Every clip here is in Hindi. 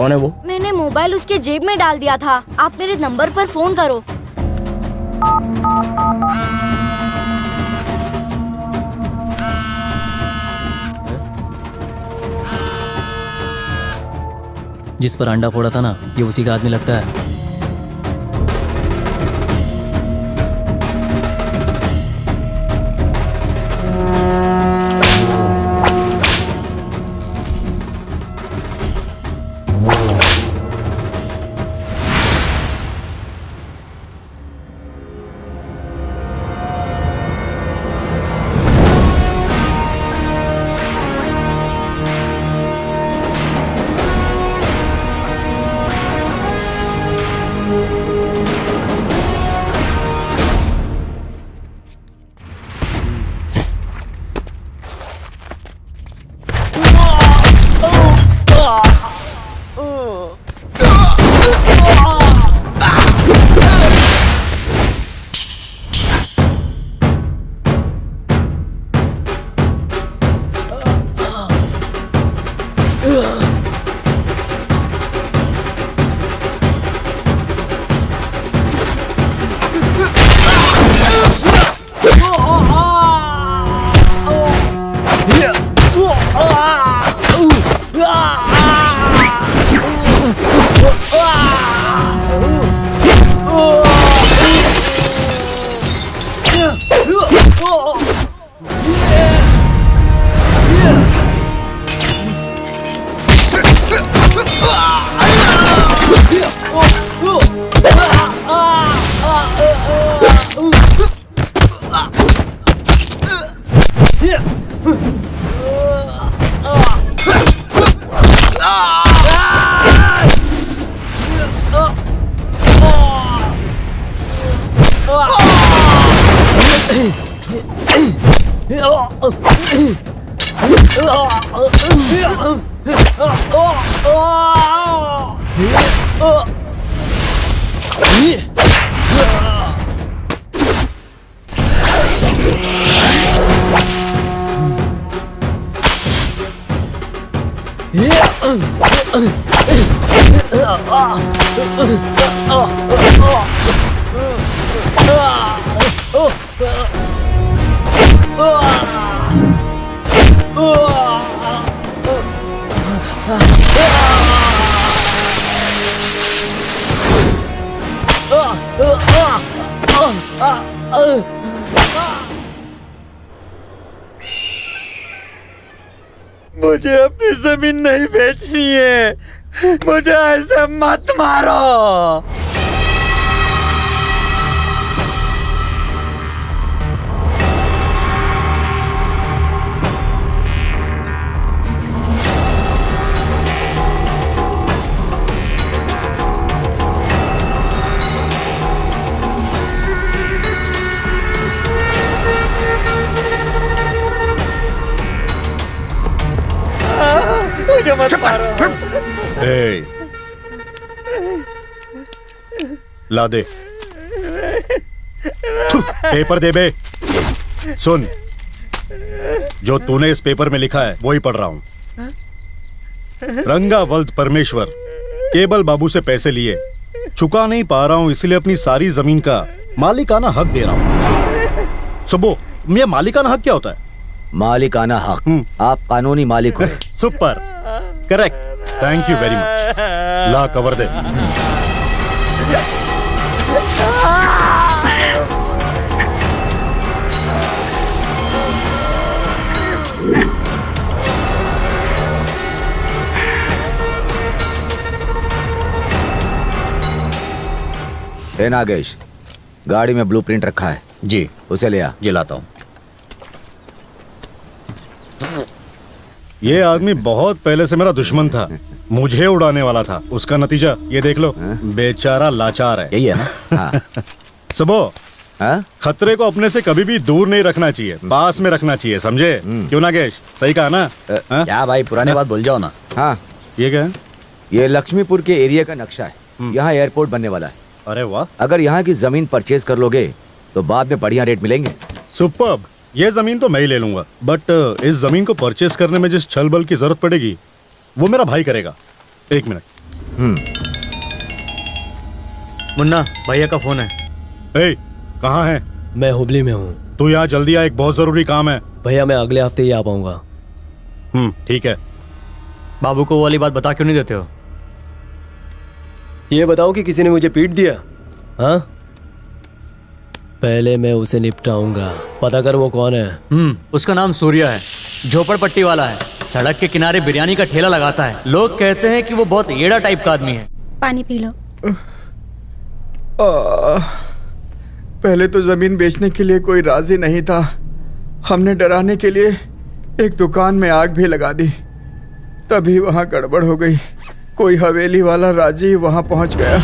कौन है वो? मैंने मोबाइल उसके जेब में डाल दिया था। आप मेरे नंबर पर फोन करो। जिस पर अंडा फोड़ा था ना, ये उसी का आदमी लगता है। मुझे अपनी जमीन नहीं बेचनी है, मुझे ऐसे मत मारो। मुझे मत मारो। ए, ला दे पेपर दे बे। सुन, जो तूने इस पेपर में लिखा है वो ही पढ़ रहा हूं। रंगावल्द परमेश्वर केबल बाबू से पैसे लिए, चुका नहीं पा रहा हूं, इसलिए अपनी सारी जमीन का मालिकाना हक दे रहा हूं। सुबो, ये मालिकाना हक क्या होता है? मालिकाना हक, आप कानूनी मालिक हो। Super, correct, thank you very much. ला कवर दे। हे नागेश, गाड़ी में ब्लूप्रिंट रखा है। जी, उसे ले आ। जी लाता हूँ। ये आदमी बहुत पहले से मेरा दुश्मन था, मुझे उड़ाने वाला था। उसका नतीजा ये देख लो, बेचारा लाचार है। यही है ना? हाँ। सुबो, हाँ? खतरे को अपने से कभी भी दूर नहीं रखना चाहिए, पास में रखना चाहिए, समझे? क्यों नागेश, सही कहा ना? क्या भाई, पुरानी बात भूल जाओ ना। हाँ, ये क्या है? ये लक्ष्मीपुर के एरिया का नक्शा है। यहाँ एयरपोर्ट बनने वाला है। अरे वाह, अगर यहाँ की जमीन परचेज कर लोगे तो बाद में बढ़िया रेट मिलेंगे। सुपर्ब। ये जमीन तो मैं ही ले लूंगा, बट इस जमीन को परचेज करने में जिस छल बल की जरूरत पड़ेगी वो मेरा भाई करेगा। एक मिनट। मुन्ना भैया का फोन है। ए, कहाँ है? मैं हुबली में हूँ। तू यहाँ जल्दी आ, एक बहुत जरूरी काम है। भैया मैं अगले हफ्ते ही आ पाऊंगा। ठीक है। बाबू को वो वाली बात बता क्यों नहीं देते हो? ये बताओ कि किसी ने मुझे पीट दिया? हाँ, पहले मैं उसे निपटाऊंगा। पता कर वो कौन है। उसका नाम सूर्या है, झोपड़पट्टी वाला है, सड़क के किनारे बिरयानी का ठेला लगाता है। लोग कहते हैं कि वो बहुत येड़ा टाइप का आदमी है। पानी पी लो। पहले तो जमीन बेचने के लिए कोई राजी नहीं था। हमने डराने के लिए एक दुकान में आग भी लगा दी, तभी वहां गड़बड़ हो गई। कोई हवेली वाला राजी वहां पहुंच गया।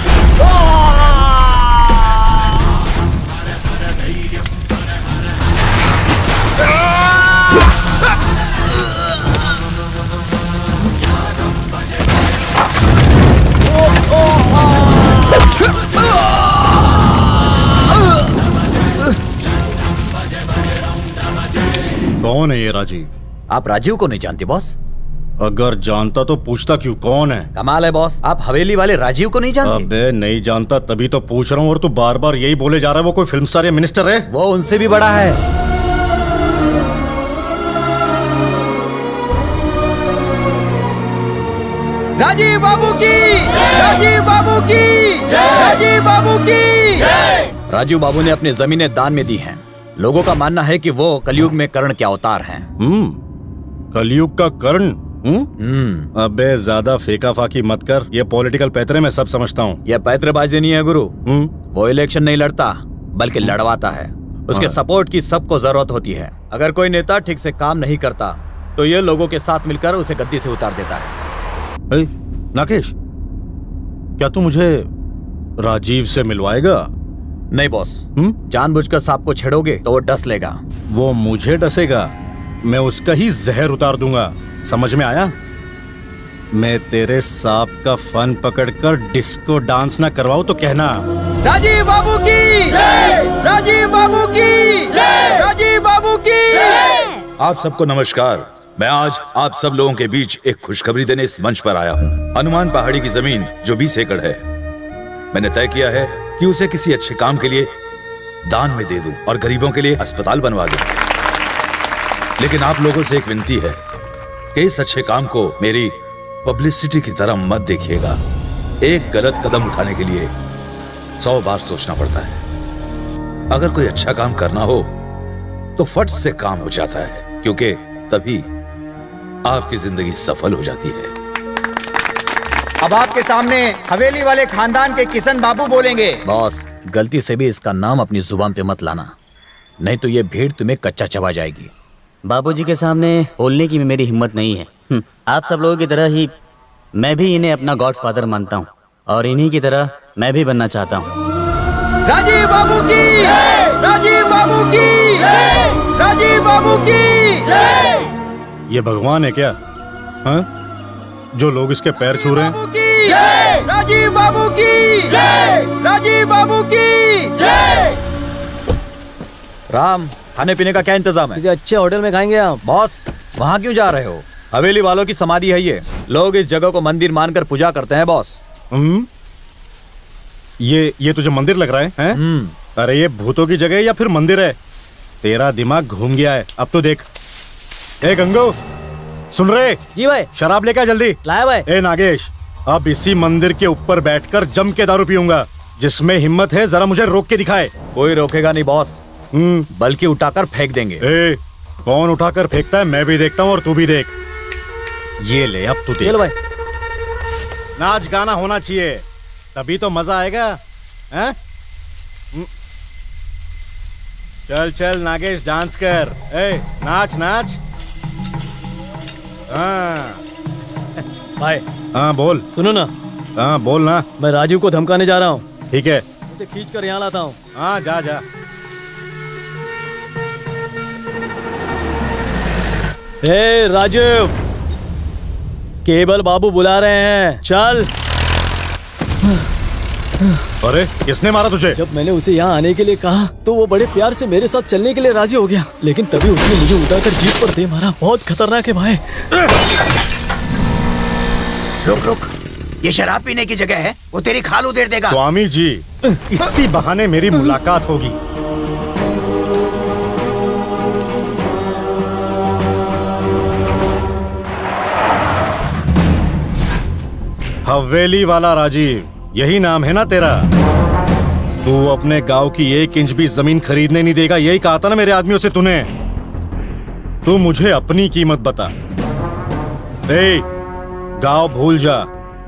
कौन है ये राजीव? आप राजीव को नहीं जानते बॉस? अगर जानता तो पूछता क्यों, कौन है? कमाल है बॉस, आप हवेली वाले राजीव को नहीं जानते? अबे नहीं जानता तभी तो पूछ रहा हूँ, और तू बार बार यही बोले जा रहा है। वो कोई फिल्म स्टार या मिनिस्टर है? वो उनसे भी बड़ा है। राजीव बाबू की, राजीव बाबू की, राजीव बाबू की। राजीव बाबू ने अपनी जमीनें दान में दी हैं। लोगों का मानना है कि वो कलयुग में कर्ण के अवतार हैं। कलयुग का कर्ण? अबे ज्यादा फेंका फाकी मत कर, ये पॉलिटिकल पैतरे मैं सब समझता हूँ। यह पैतरेबाजी नहीं है गुरु। वो इलेक्शन नहीं लड़ता बल्कि लड़वाता है। उसके सपोर्ट की सबको जरूरत होती है। अगर कोई नेता ठीक से काम नहीं करता तो ये लोगों के साथ मिलकर उसे गद्दी से उतार देता है। नागेश, क्या तू मुझे राजीव से मिलवाएगा? नहीं बॉस, जानबूझकर सांप को छेड़ोगे तो वो डस लेगा। वो मुझे डसेगा, मैं उसका ही जहर उतार दूंगा। समझ में आया? मैं तेरे सांप का फन पकड़कर डिस्को डांस ना करवाऊं तो कहना। राजीव बाबू की, राजीव बाबू की, राजीव बाबू की। आप सबको नमस्कार। मैं आज आप सब लोगों के बीच एक खुशखबरी देने इस मंच पर आया हूँ। हनुमान पहाड़ी की जमीन जो 20 एकड़ है, मैंने तय किया है कि उसे किसी अच्छे काम के लिए दान में दे दूं और गरीबों के लिए अस्पताल बनवा दूं। लेकिन आप लोगों से एक विनती है कि इस अच्छे काम को मेरी पब्लिसिटी की तरह मत देखिएगा। एक गलत कदम उठाने के लिए 100 बार सोचना पड़ता है। अगर कोई अच्छा काम करना हो तो फट से काम हो जाता है, क्योंकि तभी आपकी जिंदगी सफल हो जाती है। अब आपके सामने हवेली वाले खानदान के किशन बाबू बोलेंगे। बॉस, गलती से भी इसका नाम अपनी जुबान पे मत लाना, नहीं तो ये भीड़ तुम्हें कच्चा चबा जाएगी। बाबूजी के सामने बोलने की मेरी हिम्मत नहीं है। आप सब लोगों की तरह ही मैं भी इन्हें अपना गॉडफादर मानता हूँ और इन्हीं की तरह मैं भी बनना चाहता हूँ। राजीव बाबू की, राजीव बाबू की, राजीव बाबू की। ये भगवान है क्या? हाँ? जो लोग इसके पैर छू रहे हैं। राजीव बाबू की, राजीव बाबू की। राम, खाने पीने का क्या इंतजाम है? किसी अच्छे होटल में खाएंगे आप। बॉस, वहाँ क्यों जा रहे हो? हवेली वालों की समाधि है ये। लोग इस जगह को मंदिर मानकर पूजा करते हैं बॉस। ये तुझे मंदिर लग रहा है? अरे ये भूतों की जगह है या फिर मंदिर है? तेरा दिमाग घूम गया है। अब तो देख। ए गंगू, सुन रहे? जी भाई। शराब लेकर जल्दी लाया भाई। ए नागेश, अब इसी मंदिर के ऊपर बैठकर जम के दारू पीऊंगा। जिसमें हिम्मत है जरा मुझे रोक के दिखाए। कोई रोकेगा नहीं बॉस, बल्कि उठाकर फेंक देंगे। ए, कौन उठाकर फेंकता है मैं भी देखता हूँ और तू भी देख। ये ले, अब तू देख। भाई, नाच गाना होना चाहिए, तभी तो मजा आएगा। हैं? चल चल नागेश, डांस कर। ए, नाच नाच। हाँ भाई। हाँ बोल। सुनो ना। हाँ बोल ना। मैं राजीव को धमकाने जा रहा हूँ। ठीक है, उसे खींच कर यहाँ लाता हूँ। हाँ जा जा। ए राजीव, केबल बाबू बुला रहे हैं, चल। अरे किसने मारा तुझे? जब मैंने उसे यहाँ आने के लिए कहा तो वो बड़े प्यार से मेरे साथ चलने के लिए राजी हो गया, लेकिन तभी उसने मुझे उठाकर जीप पर दे मारा। बहुत खतरनाक है भाई। रुक रुक, ये शराब पीने की जगह है, वो तेरी खाल उधेड़ देगा। स्वामी जी, इसी बहाने मेरी मुलाकात होगी। हवेली वाला राजीव, यही नाम है ना तेरा? तू अपने गांव की 1 इंच भी जमीन खरीदने नहीं देगा, यही कहा था ना मेरे आदमियों से तूने। तू मुझे अपनी कीमत बता। ए, गांव भूल जा,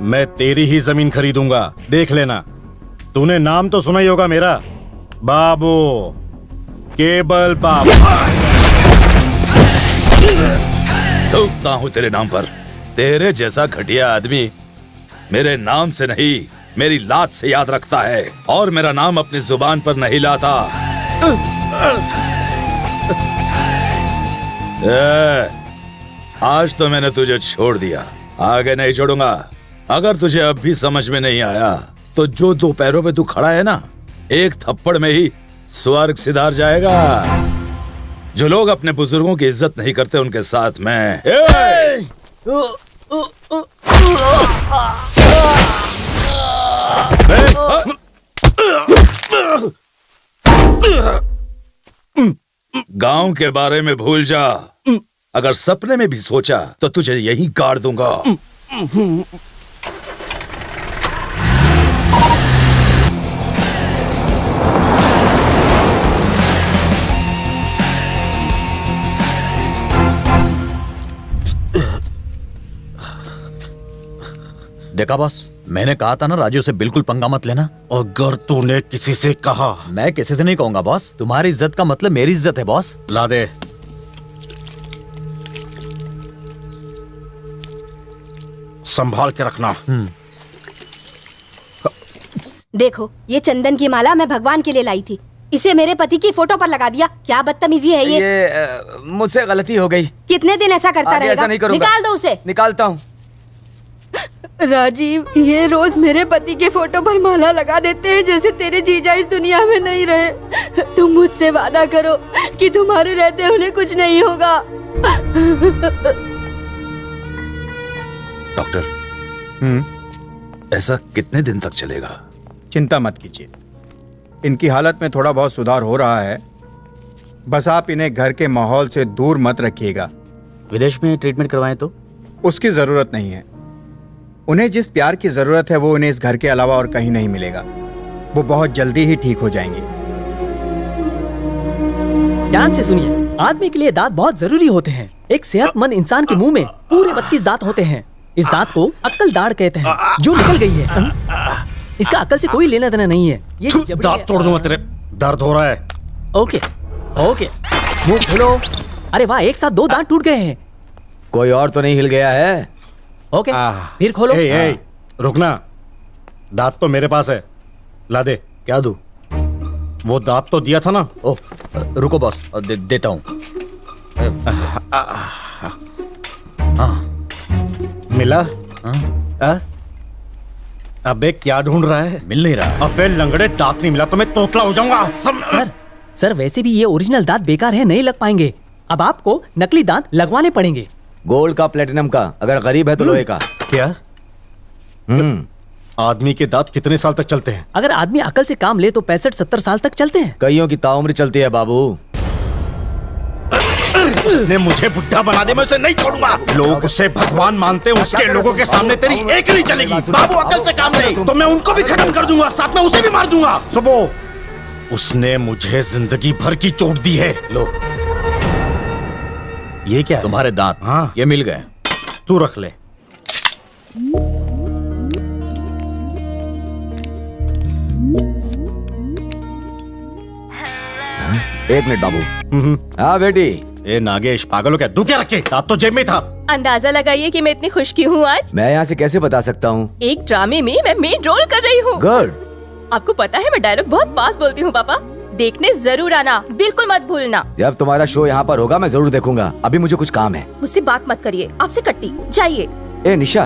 मैं तेरी ही जमीन खरीदूंगा, देख लेना। तूने नाम तो सुना ही होगा मेरा, बाबू, केबल बाबू। थूकता हूं तेरे नाम पर। तेरे जैसा घटिया आदमी मेरे नाम से नहीं, मेरी लात से याद रखता है, और मेरा नाम अपनी जुबान पर नहीं लाता। आज तो मैंने तुझे छोड़ दिया, आगे नहीं छोड़ूंगा। अगर तुझे अब भी समझ में नहीं आया तो जो 2 पैरों पे तू खड़ा है ना, एक थप्पड़ में ही स्वर्ग सिधार जाएगा। जो लोग अपने बुजुर्गों की इज्जत नहीं करते उनके साथ मैं गांव के बारे में भूल जा। अगर सपने में भी सोचा तो तुझे यहीं गाड़ दूंगा। देखा बॉस, मैंने कहा था ना राजू से बिल्कुल पंगा मत लेना। अगर तूने किसी से कहा। मैं किसी से नहीं कहूंगा बॉस, तुम्हारी इज्जत का मतलब मेरी इज्जत है बॉस। ला दे। संभाल के रखना। देखो, ये चंदन की माला मैं भगवान के लिए लाई थी, इसे मेरे पति की फोटो पर लगा दिया। क्या बदतमीजी है ये मुझसे गलती हो गई। कितने दिन ऐसा करता रहेगा? ऐसा नहीं करूंगा। निकाल दो उसे। निकालता हूँ। राजीव, ये रोज मेरे पति के फोटो पर माला लगा देते हैं जैसे तेरे जीजा इस दुनिया में नहीं रहे। तुम मुझसे वादा करो कि तुम्हारे रहते उन्हें कुछ नहीं होगा। डॉक्टर, ऐसा कितने दिन तक चलेगा? चिंता मत कीजिए, इनकी हालत में थोड़ा बहुत सुधार हो रहा है। बस आप इन्हें घर के माहौल से दूर मत रखिएगा। विदेश में ट्रीटमेंट करवाएं तो? उसकी जरूरत नहीं है। उन्हें जिस प्यार की जरूरत है वो उन्हें इस घर के अलावा और कहीं नहीं मिलेगा। वो बहुत जल्दी ही ठीक हो जाएंगे। ध्यान से सुनिए, आदमी के लिए दांत बहुत जरूरी होते हैं। एक सेहतमंद इंसान के मुंह में पूरे 32 दांत होते हैं। इस दांत को अक्ल दाढ़ कहते हैं, जो निकल गई है। इसका अक्ल से कोई लेना देना नहीं है। ये दांत तोड़ दूंगा तेरे, दर्द हो रहा है। ओके ओके, मुंह खोलो। अरे वाह, एक साथ 2 दांत टूट गए हैं। कोई और तो नहीं हिल गया है? ओके, फिर खोलो। रुकना, दांत तो मेरे पास है, ला दे। क्या दूं? वो दांत तो दिया था ना। ओह, रुको बॉस, देता हूँ। मिला? अबे क्या ढूंढ रहा है? मिल नहीं रहा। अबे लंगड़े, दांत नहीं मिला तो मैं तोतला हो जाऊंगा। सर वैसे भी ये ओरिजिनल दांत बेकार है, नहीं लग पाएंगे। अब आपको नकली दांत लगवाने पड़ेंगे। गोल्ड का, प्लेटिनम का, अगर गरीब है तो लोहे का। क्या? आदमी के दांत कितने साल तक चलते हैं? अगर आदमी अकल से काम ले तो 65-70 साल तक चलते हैं। कईयों की ताउम्र चलती है बाबू। उसने मुझे बुढ़ा बना दे, मैं उसे नहीं छोड़ूंगा। लोग उसे भगवान मानते हैं, उसके लोगों के सामने तेरी एक नहीं चलेगी। बाबू अकल से काम नहीं तो मैं उनको भी खत्म कर दूंगा, साथ में उसे भी मार दूंगा। सुबह उसने मुझे जिंदगी भर की चोट दी है। लो, ये क्या है? तुम्हारे दांत। हाँ, ये मिल गए। तू रख ले। एक मिनट बाबू। हाँ बेटी। ए नागेश, पागल हो क्या? तू क्या रखे? दांत तो जेब में था। अंदाजा लगाइए कि मैं इतनी खुश क्यों हूँ आज। मैं यहाँ से कैसे बता सकता हूँ? एक ड्रामे में मैं मेन रोल कर रही हूँ। गुड। आपको पता है मैं डायलॉग बहुत फास्ट बोलती हूँ पापा। देखने जरूर आना, बिल्कुल मत भूलना। जब तुम्हारा शो यहाँ पर होगा मैं जरूर देखूंगा। अभी मुझे कुछ काम है। मुझसे बात मत करिए, आपसे कट्टी। जाइए। ए निशा,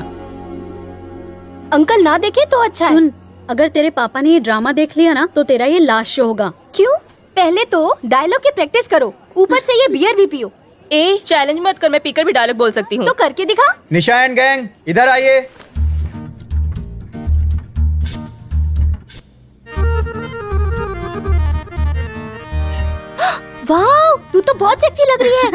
अंकल ना देखे तो अच्छा सुन, अगर तेरे पापा ने ये ड्रामा देख लिया ना तो तेरा ये लास्ट शो होगा। क्यों? पहले तो डायलॉग की प्रैक्टिस करो, ऊपर से ये बियर भी पियो। ए चैलेंज मत कर, मैं पीकर भी डायलॉग बोल सकती हूँ। तो करके दिखा। निशा एंड गैंग इधर आइए। वाह, तू तो बहुत सेक्सी लग रही है।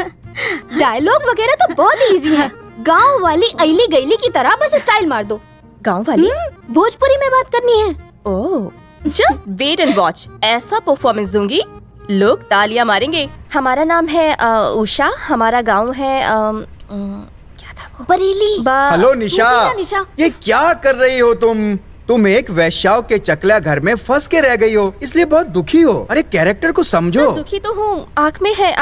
डायलॉग वगैरह तो बहुत इजी है। गांव वाली अली गईली की तरह बस स्टाइल मार दो। गांव वाली? भोजपुरी में बात करनी है। ओह, जस्ट वेट एंड वॉच। ऐसा परफॉर्मेंस दूंगी लोग तालियां मारेंगे। हमारा नाम है उषा, हमारा गांव है क्या था वो? बरेली। हेलो निशा, निशा, ये क्या कर रही हो तुम एक वैश्याओं के चकला घर में फंस के रह गई हो, इसलिए बहुत दुखी हो। अरे कैरेक्टर को समझो। दुखी तो हूँ, आँख में है।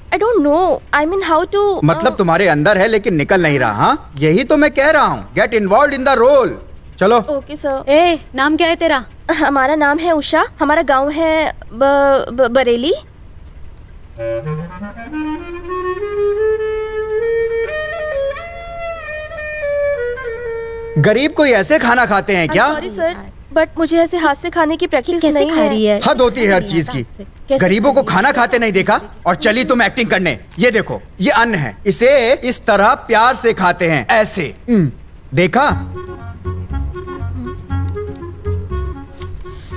I don't know. I mean how to. मतलब तुम्हारे अंदर है लेकिन निकल नहीं रहा। हाँ, यही तो मैं कह रहा हूँ। Get involve in the role. चलो। Okay sir. ए, नाम क्या है तेरा? हमारा नाम है उषा, हमारा गांव है बरेली। गरीब कोई ऐसे खाना खाते हैं क्या? सॉरी सर, बट मुझे ऐसे हाथ से खाने की प्रैक्टिस कैसे नहीं खा रही है? हद होती है हर चीज की। गरीबों को खाना खाते नहीं देखा और चली तुम एक्टिंग करने। ये देखो, ये अन्न है, इसे इस तरह प्यार से खाते हैं, ऐसे। देखा?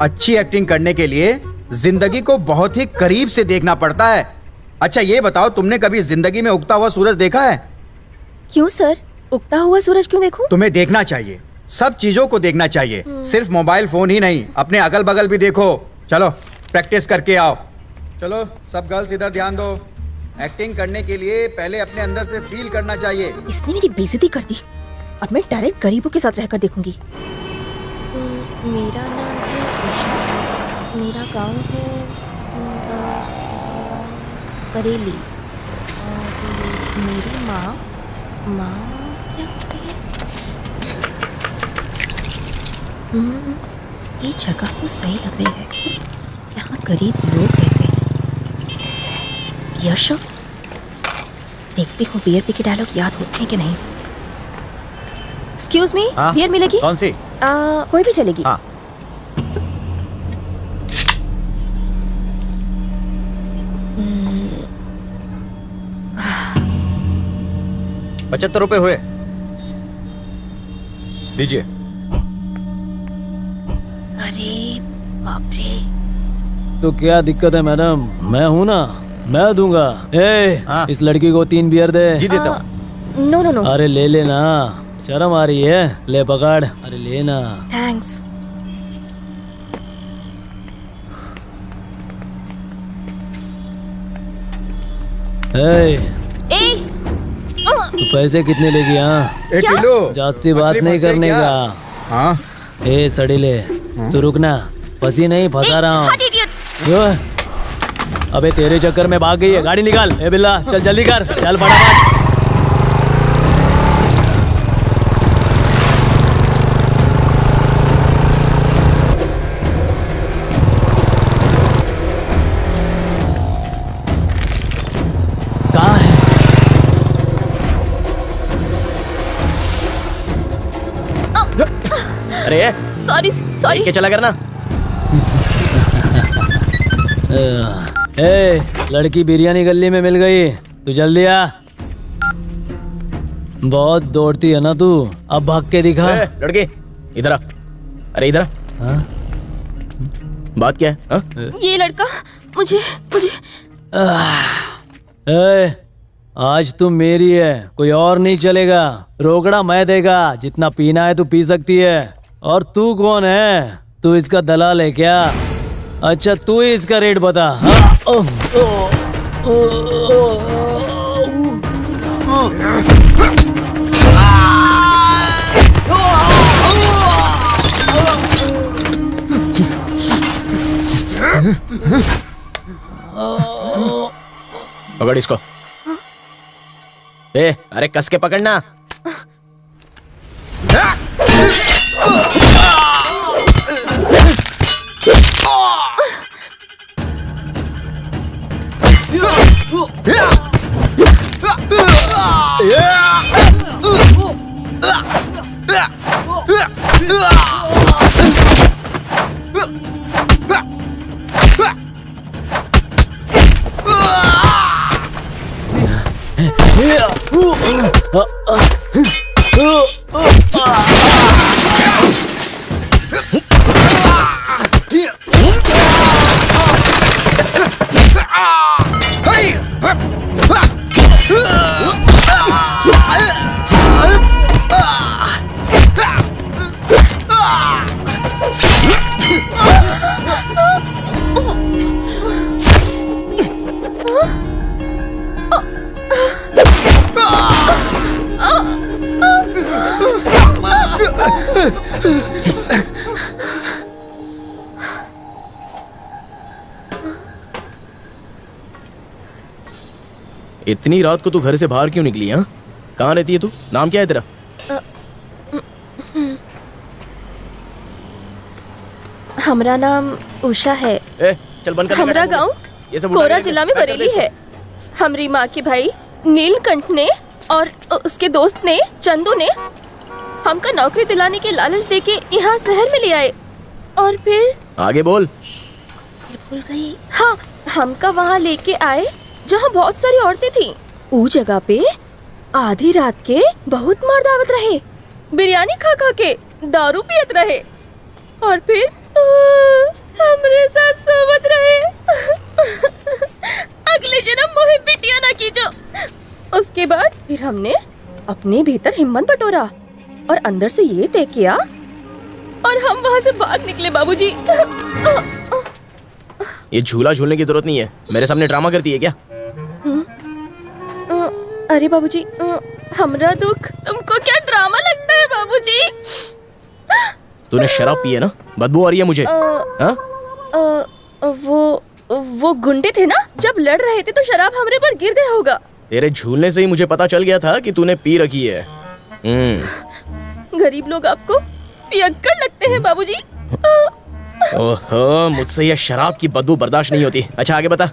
अच्छी एक्टिंग करने के लिए जिंदगी को बहुत ही करीब से देखना पड़ता है। अच्छा ये बताओ, तुमने कभी जिंदगी में उगता हुआ सूरज देखा है? क्यों सर, उगता हुआ सूरज क्यों देखूं? तुम्हें देखना चाहिए, सब चीजों को देखना चाहिए, सिर्फ मोबाइल फोन ही नहीं, अपने अगल बगल भी देखो। चलो प्रैक्टिस करके आओ। चलो सब गर्ल्स इधर ध्यान दो। एक्टिंग करने के लिए पहले अपने अंदर से फील करना चाहिए। इसने मेरी बेइज्जती कर दी। अब मैं डायरेक्ट गरीबों के साथ रहकर देखूंगी। मेरा नाम है उषा, मेरा गांव है बरेली, और मेरी माँ क्या कहती है? ये जगह तो सही लग रही है, यहाँ गरीब लोग रहते हैं। यश, देखती हूँ बियर पी के डायलॉग याद होते हैं कि नहीं। एक्सक्यूज मी, बियर मिलेगी? कौन सी? कोई भी चलेगी। हाँ। 75 रुपए हुए, दीजिए। अरे बाप रे। तो क्या दिक्कत है मैडम, मैं हूँ ना, मैं दूंगा। इस लड़की को 3 बियर दे। जी देता हूँ। No no no. अरे ले लेना, शर्म आ रही है, ले पकड़। अरे लेना। थैंक्स। तू पैसे कितने लेगी? हाँ, 1 किलो। जास्ती बात नहीं करने का। हाँ। सड़ीले, तू रुकना, फंसी नहीं, फंसा रहा हूँ। अबे तेरे चक्कर में भाग गई है, गाड़ी निकाल। बिल्ला चल जल्दी कर, चल फटाफट। कहाँ है? अरे सॉरी सॉरी। के चला करना। लड़की बिरयानी गली में मिल गई, तू जल्दी आ। बहुत दौड़ती है ना तू, अब भाग के दिखा। लड़की इधर आ। अरे इधर आ। बात क्या है? हाँ? ये लड़का मुझे आज तू मेरी है, कोई और नहीं चलेगा। रोकड़ा मैं देगा, जितना पीना है तू पी सकती है। और तू कौन है? तू इसका दलाल है क्या? अच्छा तू ही इसका रेट बता। पकड़ इसको। अरे कस के पकड़ना। इतनी रात को तू घर से बाहर क्यों निकली? हाँ, कहाँ रहती है तू? नाम क्या है तेरा? हमारा नाम उषा है। चल बंद कर। हमारा गांव कोरा जिला में बरेली है। हमारी माँ के भाई नीलकंठ ने और उसके दोस्त ने चंदू ने हमका नौकरी दिलाने के लालच देके यहाँ शहर में ले आए और फिर आगे बोल। भूल गई। हाँ, हमका वहाँ लेके आए जहाँ बहुत सारी औरतें थी। उस जगह पे आधी रात के बहुत मार दावत रहे, बिरयानी खा खा के दारू पियत रहे और फिर हमरे साथ सोवत रहे। अगले जन्म मोहे बिटिया ना कीजो। उसके बाद फिर हमने अपने भीतर हिम्मत बटोरा और अंदर से ये तय किया और हम वहाँ से भाग निकले बाबूजी। ये झूला झूलने की जरूरत नहीं है, मेरे सामने ड्रामा करती है क्या? अरे बाबूजी, हमरा दुख तुमको क्या ड्रामा लगता है बाबूजी? तूने शराब पी है ना, बदबू आ रही है मुझे। हाँ? वो गुंडे थे ना, जब लड़ रहे थे तो शराब हमरे पर गिर गया होगा। तेरे झूलने से ही मुझे पता चल गया था कि तूने पी रखी है। गरीब लोग आपको पियक्कड़ लगते हैं बाबूजी। ओहो, मुझसे ये शराब की बदबू बर्दाश्त नहीं होती। अच्छा आगे बता।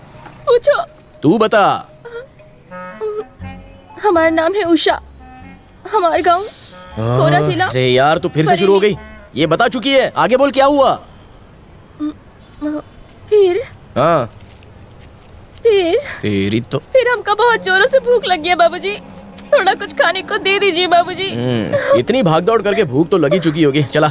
पूछो। तू बता। हमारा नाम है उषा, हमारा गांव कोरा जिला। अरे यार, तू फिर से शुरू हो गई। ये बता चुकी है, आगे बोल क्या हुआ? फिर हाँ, तेरी तो फिर हमका बहुत जोरों से भूख लगी है बाबूजी, थोड़ा कुछ खाने को दे दीजिए बाबूजी। इतनी भागदौड़ करके भूख तो लगी चुकी होगी। चला,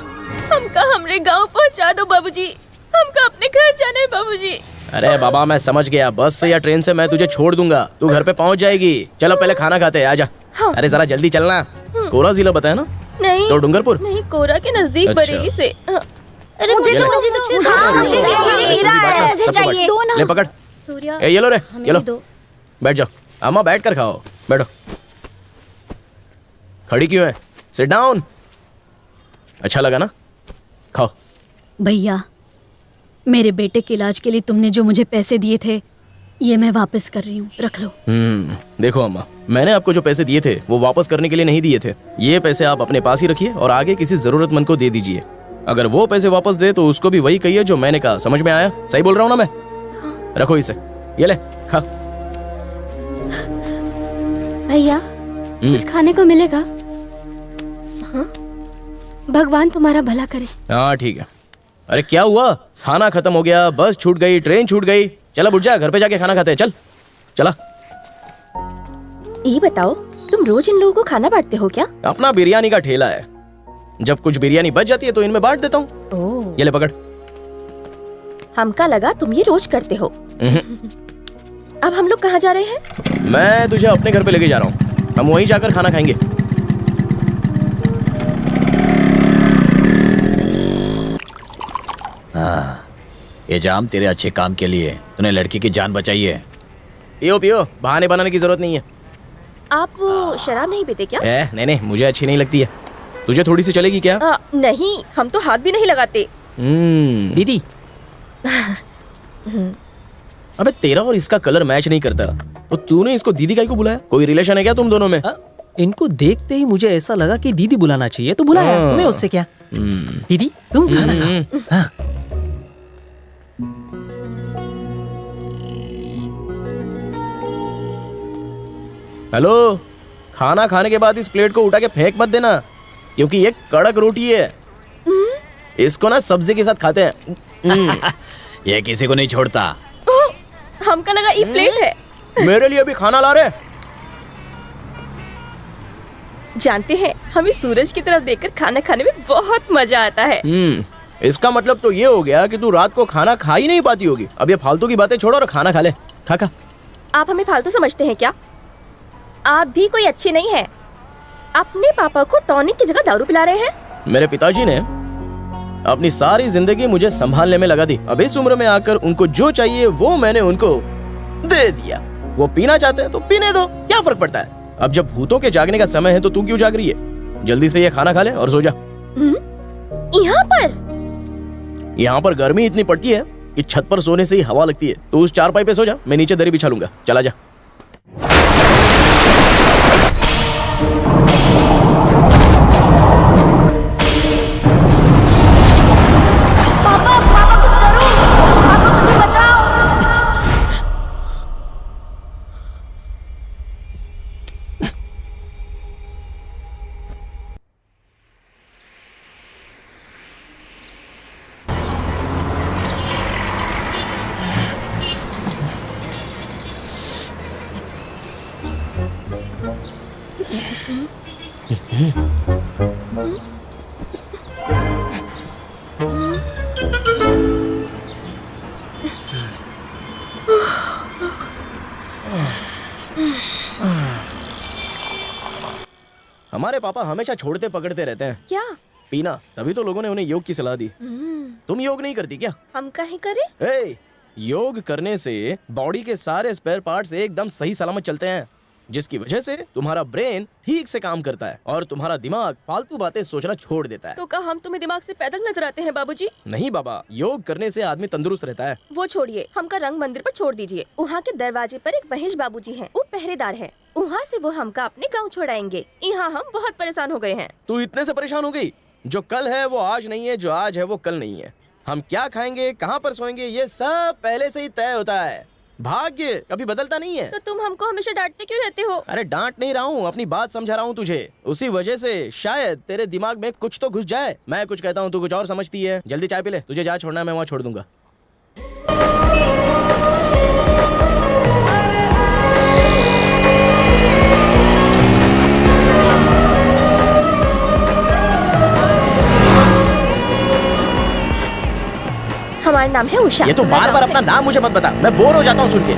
हमका हमरे गांव पहुंचा दो बाबूजी, हमका अपने घर जाना है बाबूजी। अरे बाबा, मैं समझ गया, बस से या ट्रेन से मैं तुझे छोड़ दूंगा, तू घर पे पहुंच जाएगी। चलो पहले खाना खाते हैं, आजा। हाँ। अरे जरा जल्दी चलना। कोरा जिला बताया ना? नहीं तो डूंगरपुर? नहीं, कोरा के नजदीक अच्छा। बरेली से। अरे मुझे चाहिए। ले पकड़। ये लो रे, ये लो। बैठ जाओ अम्मा, बैठ कर खाओ। बैठो। खड़ी क्यों है? Sit down. अच्छा लगा ना? खाओ। भैया, मेरे बेटे के इलाज के लिए तुमने जो मुझे पैसे दिए थे, ये मैं वापस कर रही हूँ, रख लो। देखो अम्मा, मैंने आपको जो पैसे दिए थे वो वापस करने के लिए नहीं दिए थे। ये पैसे आप अपने पास ही रखिए और आगे किसी जरूरतमंद को दे दीजिए। अगर वो पैसे वापस दे तो उसको भी वही कहिए जो मैंने कहा। समझ में आया? सही बोल रहा हूँ ना मैं? रखो इसे, ये ले खा। भैया, कुछ खाने को मिलेगा? हाँ? भगवान तुम्हारा भला करे। हाँ ठीक है। अरे क्या हुआ? खाना खत्म हो गया, बस छूट गई, ट्रेन छूट गई। चला बुढ़ जा, घर पे जाके खाना खाते हैं। चल चला। ये बताओ, तुम रोज इन लोगों को खाना बांटते हो क्या? अपना बिरयानी का ठेला है, जब कुछ बिरयानी बच जाती है तो इनमें बांट देता हूँ। ये ले पकड़। हमका लगा तुम ये रोज करते हो। अब हम लोग कहाँ जा रहे हैं? मैं तुझे अपने घर पे लेके जा रहा हूँ, हम वहीं जाकर खाना खाएंगे। हाँ, ये जाम तेरे अच्छे काम के लिए। तूने लड़की की जान बचाई है। पियो पियो, बहाने बनाने की जरूरत नहीं है। आप वो शराब नहीं पीते क्या? नहीं नहीं, मुझे अच्छी नहीं लगती है। तुझे थोड़ी सी चलेगी क्या? नहीं, हम तो हाथ भी नहीं लगाते। दीदी। अबे तेरा और इसका कलर मैच नहीं करता, तो तूने इसको दीदी काहे को बुलाया? कोई रिलेशन है क्या तुम दोनों में? इनको देखते ही मुझे ऐसा लगा कि दीदी बुलाना चाहिए, तो बुलाया। तुम्हें उससे क्या? दीदी तुम खाना खाओ। हाँ। हेलो, खाना खाने के बाद इस प्लेट को उठा के फेंक मत देना, क्योंकि ये कड़क रोटी है। इसको ना सब्जी के साथ खाते हैं। ये किसी को नहीं छोड़ता। हमका लगा ये प्लेट है। मेरे लिए भी खाना ला रहे। जानते हैं, हमें सूरज की तरफ देखकर खाना खाने में बहुत मजा आता है। इसका मतलब तो ये हो गया कि तू रात को खाना खा ही नहीं पाती होगी। अब ये फालतू की बातें छोड़ो और खाना खा ले। खा। आप हमें फालतू समझते हैं क्या? आप भी कोई अच्छे नहीं है। अपने पापा को टॉनिक की जगह दारू पिला रहे हैं। मेरे पिताजी ने अपनी सारी जिंदगी मुझे संभालने में लगा दी। अब इस उम्र में आकर उनको जो चाहिए वो मैंने उनको दे दिया। वो पीना चाहते हैं तो पीने दो, क्या फर्क पड़ता है? अब जब भूतों के जागने का समय है तो तू क्यों जाग रही है? जल्दी से ये खाना खा ले और सो जा। यहाँ पर गर्मी इतनी पड़ती है कि छत पर सोने से ही हवा लगती है। तो उस चारपाई पे सो जा, मैं नीचे दरी बिछा लूंगा। चला जा। हमारे पापा हमेशा छोड़ते पकड़ते रहते हैं। क्या? पीना। तभी तो लोगों ने उन्हें योग की सलाह दी। तुम योग नहीं करती क्या? हम काहे करे? ए, योग करने से बॉडी के सारे स्पेयर पार्ट्स एकदम सही सलामत चलते हैं, जिसकी वजह से तुम्हारा ब्रेन ठीक से काम करता है और तुम्हारा दिमाग फालतू बातें सोचना छोड़ देता है। तो क्या हम तुम्हें दिमाग से पैदल नजर आते हैं बाबूजी? नहीं बाबा, योग करने से आदमी तंदुरुस्त रहता है। वो छोड़िए, हमका रंग मंदिर पर छोड़ दीजिए। वहाँ के दरवाजे पर एक महेश बाबूजी हैं, वो पहरेदार हैं। वहाँ से वो हमका अपने गांव छोड़ाएंगे। यहाँ हम बहुत परेशान हो गए हैं। तू इतने से परेशान हो गई? जो कल है वो आज नहीं है, जो आज है वो कल नहीं है। हम क्या खाएंगे, कहाँ पर सोएंगे, ये सब पहले से ही तय होता है। भाग्य कभी बदलता नहीं है। तो तुम हमको हमेशा डांटते क्यों रहते हो? अरे डांट नहीं रहा हूँ, अपनी बात समझा रहा हूँ तुझे। उसी वजह से शायद तेरे दिमाग में कुछ तो घुस जाए। मैं कुछ कहता हूँ, तू कुछ और समझती है। जल्दी चाय पी ले, तुझे जहाँ छोड़ना है मैं वहाँ छोड़ दूंगा। हमारा नाम है उषा। ये तो बार बार अपना नाम मुझे मत बता, मैं बोर हो जाता हूँ सुन के।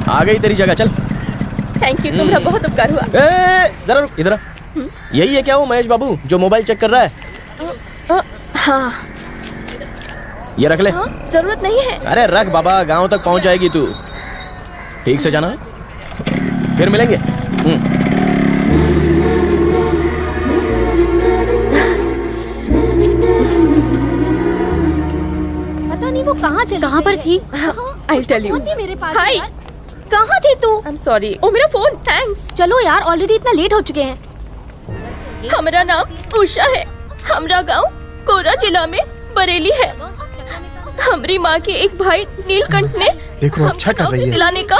आ गई तेरी जगह, चल। थैंक यू, तुम्हारा बहुत उपकार हुआ। जरा रुक, इधर आ। यही है क्या वो महेश बाबू जो मोबाइल चेक कर रहा है? हाँ। ये रख ले। जरूरत नहीं है। अरे रख बाबा, गांव तक पहुंच जाएगी तू। ठीक से जाना है, फिर मिलेंगे। पता नहीं वो कहाँ चली कहाँ पर थी? I'll tell you. फोन भी मेरे पास Hi. है यार। कहाँ थी तू? I'm sorry. ओ मेरा फोन, थैंक्स। चलो यार, ऑलरेडी इतना लेट हो चुके हैं। हमारा नाम उषा है। हमारा गांव कोरा जिला में बरेली है। हमारी माँ के एक भाई नीलकंठ ने देखो अच्छा कर रही है। दिलाने का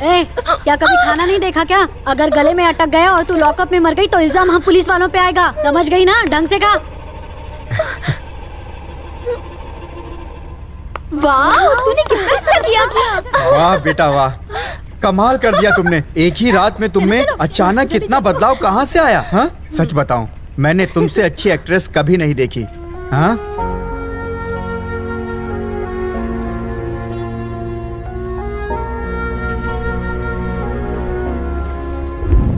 ए, क्या कभी खाना नहीं देखा क्या? अगर गले में अटक गया और तू लॉकअप में मर गई तो इल्जाम हम पुलिस वालों पे आएगा। समझ गई ना? ढंग से का। वाह, तूने कितना अच्छा किया। वाह बेटा वाह, कमाल कर दिया तुमने। एक ही रात में तुमने अचानक इतना बदलाव कहाँ से आया? हाँ सच बताऊं, मैंने तुमसे अच्छी एक्ट्रेस कभी नहीं देखी। हाँ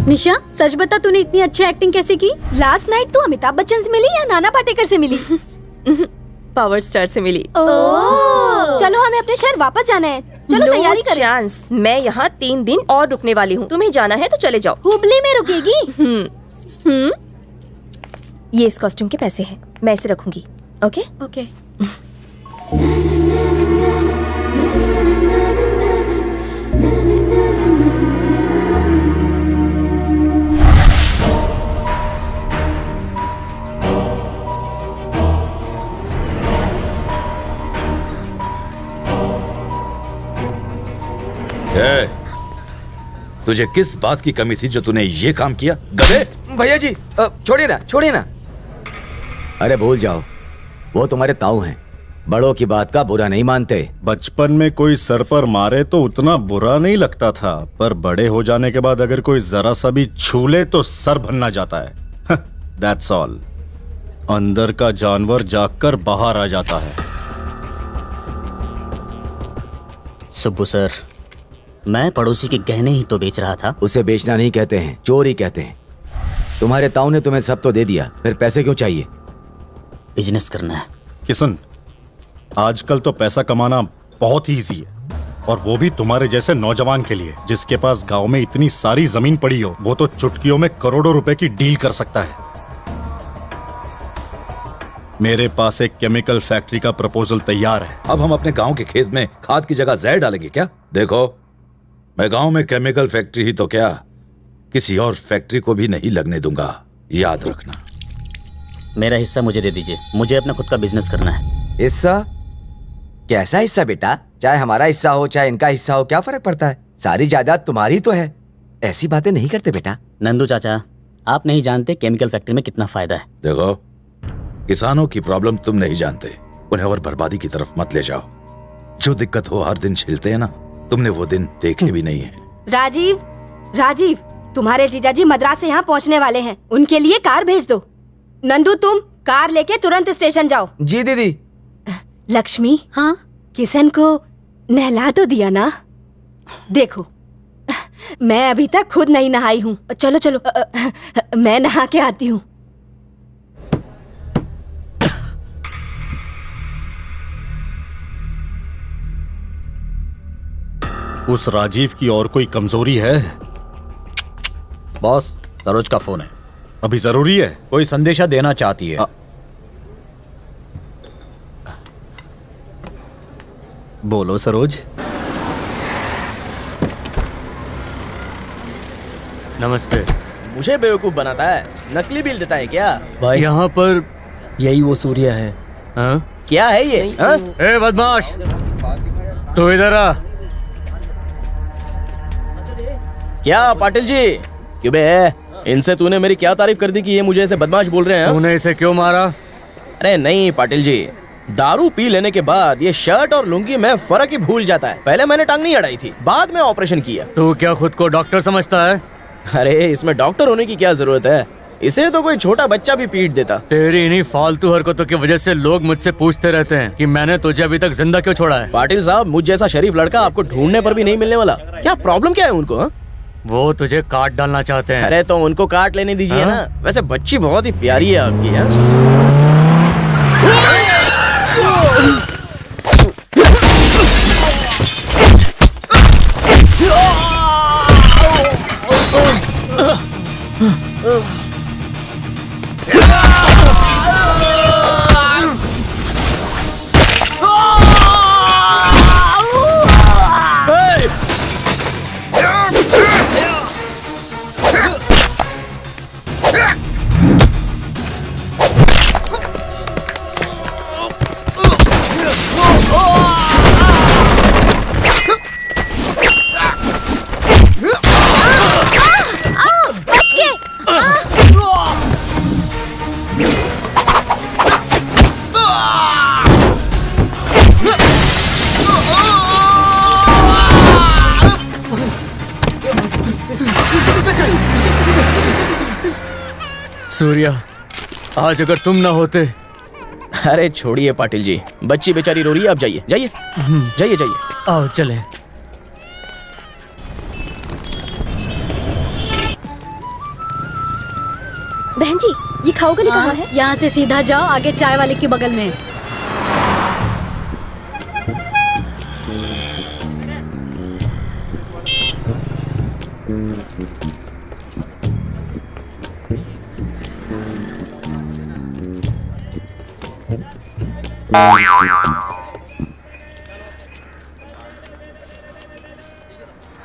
निशा, सच बता, तूने इतनी अच्छी एक्टिंग कैसे की? लास्ट नाइट तू अमिताभ बच्चन से मिली या नाना पाटेकर से मिली? पावर स्टार से मिली। चलो हमें अपने शहर वापस जाना है। चलो तैयारी करें। चांस, मैं यहाँ 3 दिन और रुकने वाली हूँ। तुम्हें जाना है तो चले जाओ। हुबली में रुकेगी? ये इस कॉस्ट्यूम के पैसे हैं, मैं इसे रखूंगी। Okay okay. तुझे किस बात की कमी थी जो तूने ये काम किया? गधे! भैया जी छोड़िए ना, छोड़िए ना। अरे भूल जाओ, वो तुम्हारे ताऊ हैं। बड़ों की बात का बुरा नहीं मानते। बचपन में कोई सर पर मारे तो उतना बुरा नहीं लगता था, पर बड़े हो जाने के बाद अगर कोई जरा सा भी छू ले तो सर भन्ना जाता है। That's all. अंदर का जानवर जागकर बाहर आ जाता है। सुब्बू सर, मैं पड़ोसी के गहने ही तो बेच रहा था। उसे बेचना नहीं कहते हैं, चोरी कहते हैं। तुम्हारे ताऊ ने तुम्हें सब तो दे दिया, फिर पैसे क्यों चाहिए? बिजनेस करना है। किशन, आजकल तो पैसा कमाना बहुत ही इजी है, और वो भी तुम्हारे जैसे नौजवान के लिए, जिसके पास गांव में इतनी सारी जमीन पड़ी हो। वो तो चुटकियों में करोड़ों रुपए की डील कर सकता है। मेरे पास एक केमिकल फैक्ट्री का प्रपोजल तैयार है। अब हम अपने गांव के खेत में खाद की जगह जहर डालेंगे क्या? देखो, मैं गांव में केमिकल फैक्ट्री ही तो क्या, किसी और फैक्ट्री को भी नहीं लगने दूंगा, याद रखना। मेरा हिस्सा मुझे दे दीजिए, मुझे अपना खुद का बिजनेस करना है। हिस्सा? कैसा हिस्सा बेटा? चाहे हमारा हिस्सा हो चाहे इनका हिस्सा हो, क्या फर्क पड़ता है? सारी जायदाद तुम्हारी तो है। ऐसी बातें नहीं करते बेटा। नंदू चाचा, आप नहीं जानते केमिकल फैक्ट्री में कितना फायदा है। देखो, किसानों की प्रॉब्लम तुम नहीं जानते, उन्हें और बर्बादी की तरफ मत ले जाओ। जो दिक्कत हो हर दिन झेलते हैं ना, तुमने वो दिन देखे भी नहीं है। राजीव, राजीव, तुम्हारे जीजाजी मद्रास से यहाँ पहुँचने वाले हैं, उनके लिए कार भेज दो। नंदू, तुम कार लेके तुरंत स्टेशन जाओ। जी दीदी। लक्ष्मी, हाँ, किशन को नहला तो दिया ना? देखो, मैं अभी तक खुद नहीं नहाई हूँ। चलो चलो, मैं नहा के आती हूँ। उस राजीव की और कोई कमजोरी है? बॉस, सरोज का फोन है। अभी जरूरी है? कोई संदेशा देना चाहती है। बोलो सरोज। नमस्ते। मुझे बेवकूफ बनाता है, नकली बिल देता है क्या? भाई यहाँ पर यही वो सूर्य है। हाँ? क्या है ये? हाँ? ए बदमाश, तू इधर आ। क्या पाटिल जी? क्यों बे, इनसे तूने मेरी क्या तारीफ कर दी कि ये मुझे ऐसे बदमाश बोल रहे हैं? तूने इसे क्यों मारा? अरे नहीं पाटिल जी, दारू पी लेने के बाद ये शर्ट और लुंगी में फर्क ही भूल जाता है। पहले मैंने टांग नहीं अड़ाई थी, बाद में ऑपरेशन किया। तू क्या खुद को डॉक्टर समझता है? अरे इसमें डॉक्टर होने की क्या जरूरत है? इसे तो कोई छोटा बच्चा भी पीट देता। तेरी इन्हीं फालतू हरकतों की वजह से लोग मुझसे पूछते रहते हैं कि मैंने तुझे अभी तक जिंदा क्यों छोड़ा है। पाटिल साहब, मुझ जैसा शरीफ लड़का आपको ढूंढने पर भी नहीं मिलने वाला। क्या प्रॉब्लम क्या है उनको? हा? वो तुझे काट डालना चाहते हैं। अरे तो उनको काट लेने दीजिए ना। वैसे बच्ची बहुत ही प्यारी है आपकी। हा? सूर्या, आज अगर तुम ना होते। अरे छोड़िए पाटिल जी, बच्ची बेचारी रो रही है, आप जाइए जाइए जाइए जाइए। आओ चले। बहन जी, ये खाओ गली कहाँ है? यहाँ से सीधा जाओ, आगे चाय वाले के बगल में।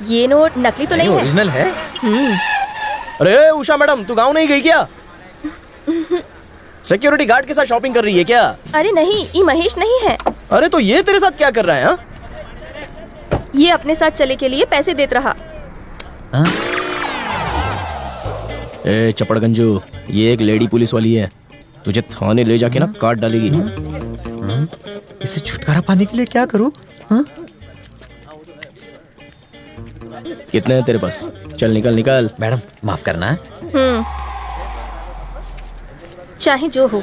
ये नोट नकली तो नहीं है? ओरिजिनल है। अरे उषा मैडम, तू गाँव नहीं गई क्या? सिक्योरिटी गार्ड के साथ शॉपिंग कर रही है क्या? अरे नहीं, ये महेश नहीं है। अरे तो ये तेरे साथ क्या कर रहा है? हा? ये अपने साथ चले के लिए पैसे देत रहा। ए चपड़गंजू, ये एक लेडी पुलिस वाली है, तुझे थाने ले जाके ना काट डालेगी। इसे छुटकारा पाने के लिए क्या करूं? कितने हैं तेरे पास? चल निकल निकल। मैडम माफ करना। चाहे जो हो,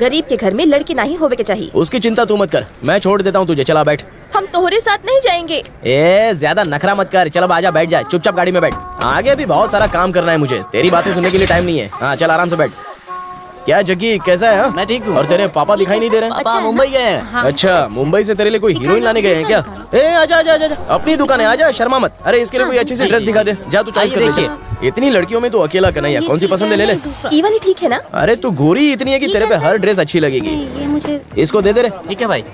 गरीब के घर में लड़की नहीं होवे के चाहिए। उसकी चिंता तू मत कर, मैं छोड़ देता हूँ तुझे, चला बैठ। हम तोहरे साथ नहीं जाएंगे। ए ज्यादा नखरा मत कर, चल अब आजा, बैठ जा, चुपचाप गाड़ी में बैठ। आगे भी बहुत सारा काम करना है मुझे, तेरी बातें सुनने के लिए टाइम नहीं है। हाँ चल आराम से बैठ। क्या जग्गी, कैसा है? मैं ठीक हूँ। और तेरे पापा दिखाई नहीं दे रहे? पापा मुंबई गए हैं। हाँ। अच्छा, मुंबई से तेरे लिए कोई हीरोइन लाने गए हैं क्या? ए आजा आजा आजा, अपनी दुकान है, आजा, शर्मा मत। अरे इसके लिए कोई अच्छी सी ड्रेस दिखा दे, जा तू चॉइस कर ले। इतनी लड़कियों में तो अकेला कन्हैया, कौन सी पसंद है ले ले। ये वाली ठीक है ना? अरे तू गोरी इतनी है कि तेरे पे हर ड्रेस अच्छी लगेगी। ये मुझे इसको दे दे रे। ठीक है भाई।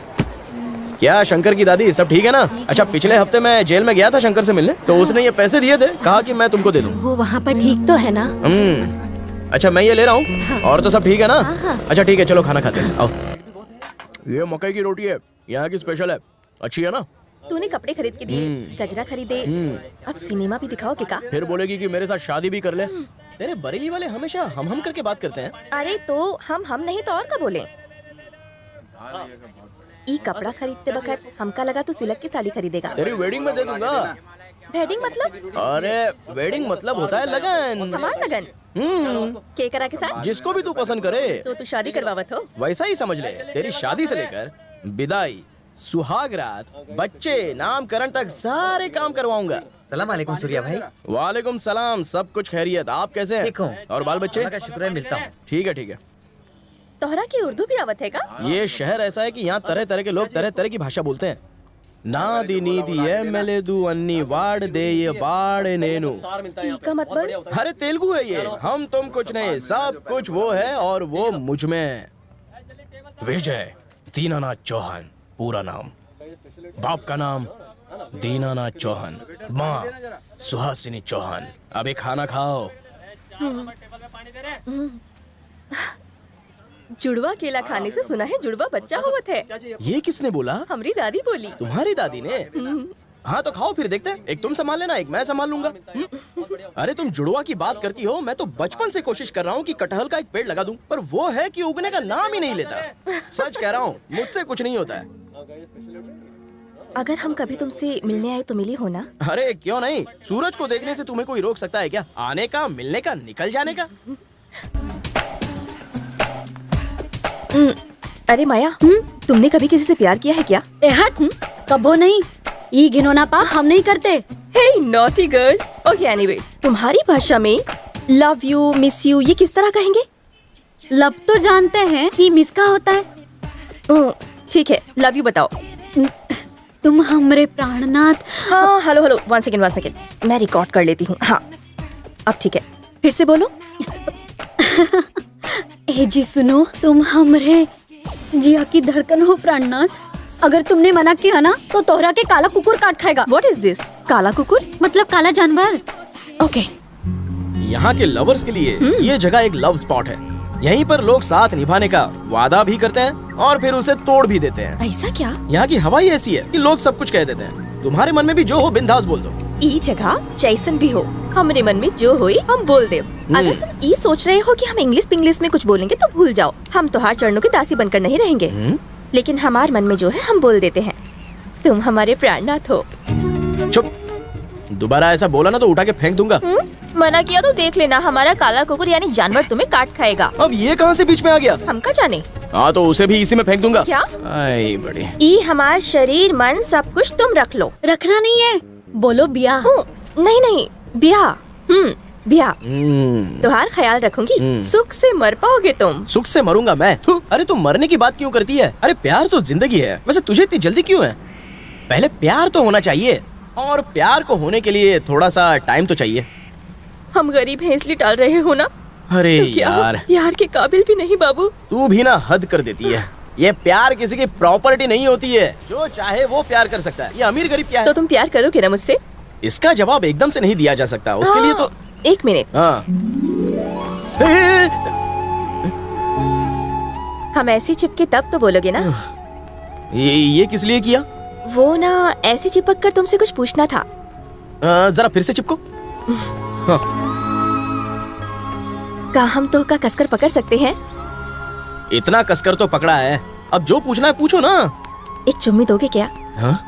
क्या शंकर की दादी सब ठीक है ना? अच्छा पिछले हफ्ते मैं जेल में गया था शंकर से मिलने, तो उसने ये पैसे दिए थे, कहा कि मैं तुमको दे दूं। वो वहाँ पर ठीक तो है ना? अच्छा मैं ये ले रहा हूँ। और तो सब ठीक है ना? अच्छा ठीक है चलो खाना खाते हैं, आओ। ये मकई की रोटी है, यहाँ की स्पेशल है, अच्छी है ना? तूने कपड़े खरीद के दिए, गजरा खरीदे, अब सिनेमा भी दिखाओगे का? फिर बोलेगी कि मेरे साथ शादी भी कर ले। तेरे बरेली वाले हमेशा हम करके बात करते हैं। अरे तो हम नहीं तो और क्या बोले? ई कपड़ा खरीदते वक्त हमका लगा तू सिल्क की साड़ी खरीदेगा। तेरी वेडिंग में दे दूंगा। वेडिंग मतलब? अरे वेडिंग मतलब होता है लगन। हमार लगन? के करा के साथ? जिसको भी तू पसंद करे। तो तू शादी करवावत हो? वैसा ही समझ ले, तेरी शादी से लेकर विदाई, सुहाग रात, बच्चे, नामकरण तक सारे काम करवाऊंगा। सलाम अलैकुम सूर्या भाई। वालेकुम सलाम, सब कुछ खैरियत, आप कैसे हैं? ठीक हूँ। और बाल बच्चे? अल्लाह का शुक्र है, मिलता हूँ। ठीक है ठीक है। तोहरा की उर्दू भी आवत है का? ये शहर ऐसा है कि यहाँ तरह तरह के लोग तरह तरह की भाषा बोलते हैं। ना दी नीति है मेले दू अन्नी वाड़ दे ये बाड़ नेनु। का मतलब? अरे तेलुगु है ये। हम तुम कुछ नहीं, सब कुछ वो है और वो मुझ में। विजय दीनानाथ चौहान पूरा नाम, बाप का नाम दीनानाथ चौहान, माँ सुहासिनी चौहान। अभी खाना खाओ। जुड़वा केला खाने से सुना है जुड़वा बच्चा होवत है। ये किसने बोला? हमारी दादी बोली। तुम्हारी दादी ने? हाँ तो खाओ फिर देखते हैं, एक तुम संभाल लेना, एक मैं संभाल लूंगा। अरे तुम जुड़वा की बात करती हो, मैं तो बचपन से कोशिश कर रहा हूँ कि कटहल का एक पेड़ लगा दूं, पर वो है कि उगने का नाम ही नहीं लेता। सच कह रहा हूँ, मुझसे कुछ नहीं होता है। अगर हम कभी तुमसे मिलने आए तो मिली हो ना? अरे क्यों नहीं, सूरज को देखने से तुम्हें कोई रोक सकता है क्या? आने का, मिलने का, निकल जाने का। अरे माया, तुमने कभी किसी से प्यार किया है क्या? हट, कबो नहीं। ये घिनौना पाप हम नहीं करते। हे नॉटी गर्ल। ओके एनीवे, तुम्हारी भाषा में लव यू, मिस यू ये किस तरह कहेंगे? लव तो जानते हैं, ही मिस का होता है। ठीक है, लव यू बताओ। तुम हमरे प्राणनाथ। हाँ हेलो, वन सेकेंड, मैं रिकॉर्ड कर लेती हूँ। हाँ अब ठीक है, फिर से बोलो। ए जी सुनो, तुम हमरे जिया की धड़कन हो प्राणनाथ। अगर तुमने मना किया ना तो तोहरा के काला कुकुर काट खाएगा। What is this? काला कुकुर मतलब काला जानवर। ओके। यहाँ के लवर्स के लिए ये जगह एक लव स्पॉट है। यहीं पर लोग साथ निभाने का वादा भी करते हैं और फिर उसे तोड़ भी देते हैं। ऐसा क्या? यहाँ की हवा ही ऐसी है कि लोग सब कुछ कह देते हैं। तुम्हारे मन में भी जो हो बिंदास बोल दो। ई जगह जैसन भी हो, हमारे मन में जो होई हम बोल दे। अगर तुम ये सोच रहे हो कि हम इंग्लिश में कुछ बोलेंगे तो भूल जाओ। हम तो हर चरणों के दासी बनकर नहीं रहेंगे, लेकिन हमारे मन में जो है हम बोल देते हैं। तुम हमारे प्राणनाथ हो। चुप, दोबारा ऐसा बोला ना तो उठा के फेंक दूंगा। मना किया तो देख लेना, हमारा काला कुकुर यानी जानवर तुम्हें काट खाएगा। अब ये कहाँ से बीच में आ गया? हम का जाने। हाँ तो उसे भी इसी में फेंक दूंगा। क्या? आई बड़ी। ई हमार शरीर मन सब कुछ तुम रख लो। रखना नहीं है, बोलो ब्याह। नहीं ब्याह। ब्याह तुम्हार ख्याल रखूंगी। सुख से मर पाओगे तुम। सुख से मरूंगा मैं? अरे तुम मरने की बात क्यों करती है? अरे प्यार तो जिंदगी है। वैसे तुझे इतनी जल्दी क्यों है? पहले प्यार तो होना चाहिए, और प्यार को होने के लिए थोड़ा सा टाइम तो चाहिए। हम गरीब हैं इसलिए टाल रहे हो ना? अरे तो क्या यार, प्यार के काबिल भी नहीं बाबू। तू भी ना हद कर देती है। ये प्यार किसी की प्रॉपर्टी नहीं होती है, जो चाहे वो प्यार कर सकता है। ये अमीर गरीब क्या है? तो तुम प्यार करोगे ना मुझसे? इसका जवाब एकदम से नहीं दिया जा सकता, उसके लिए तो एक मिनट। हाँ। हम ऐसे चिपके तब तो बोलोगे ना। ये किस लिए किया? वो ना ऐसे चिपक कर तुमसे कुछ पूछना था। जरा फिर से चिपको। हाँ। क्या हम तो का कसकर पकड़ सकते हैं? इतना कसकर तो पकड़ा है, अब जो पूछना है पूछो ना। एक चुम्मी दोगे क्या? हाँ?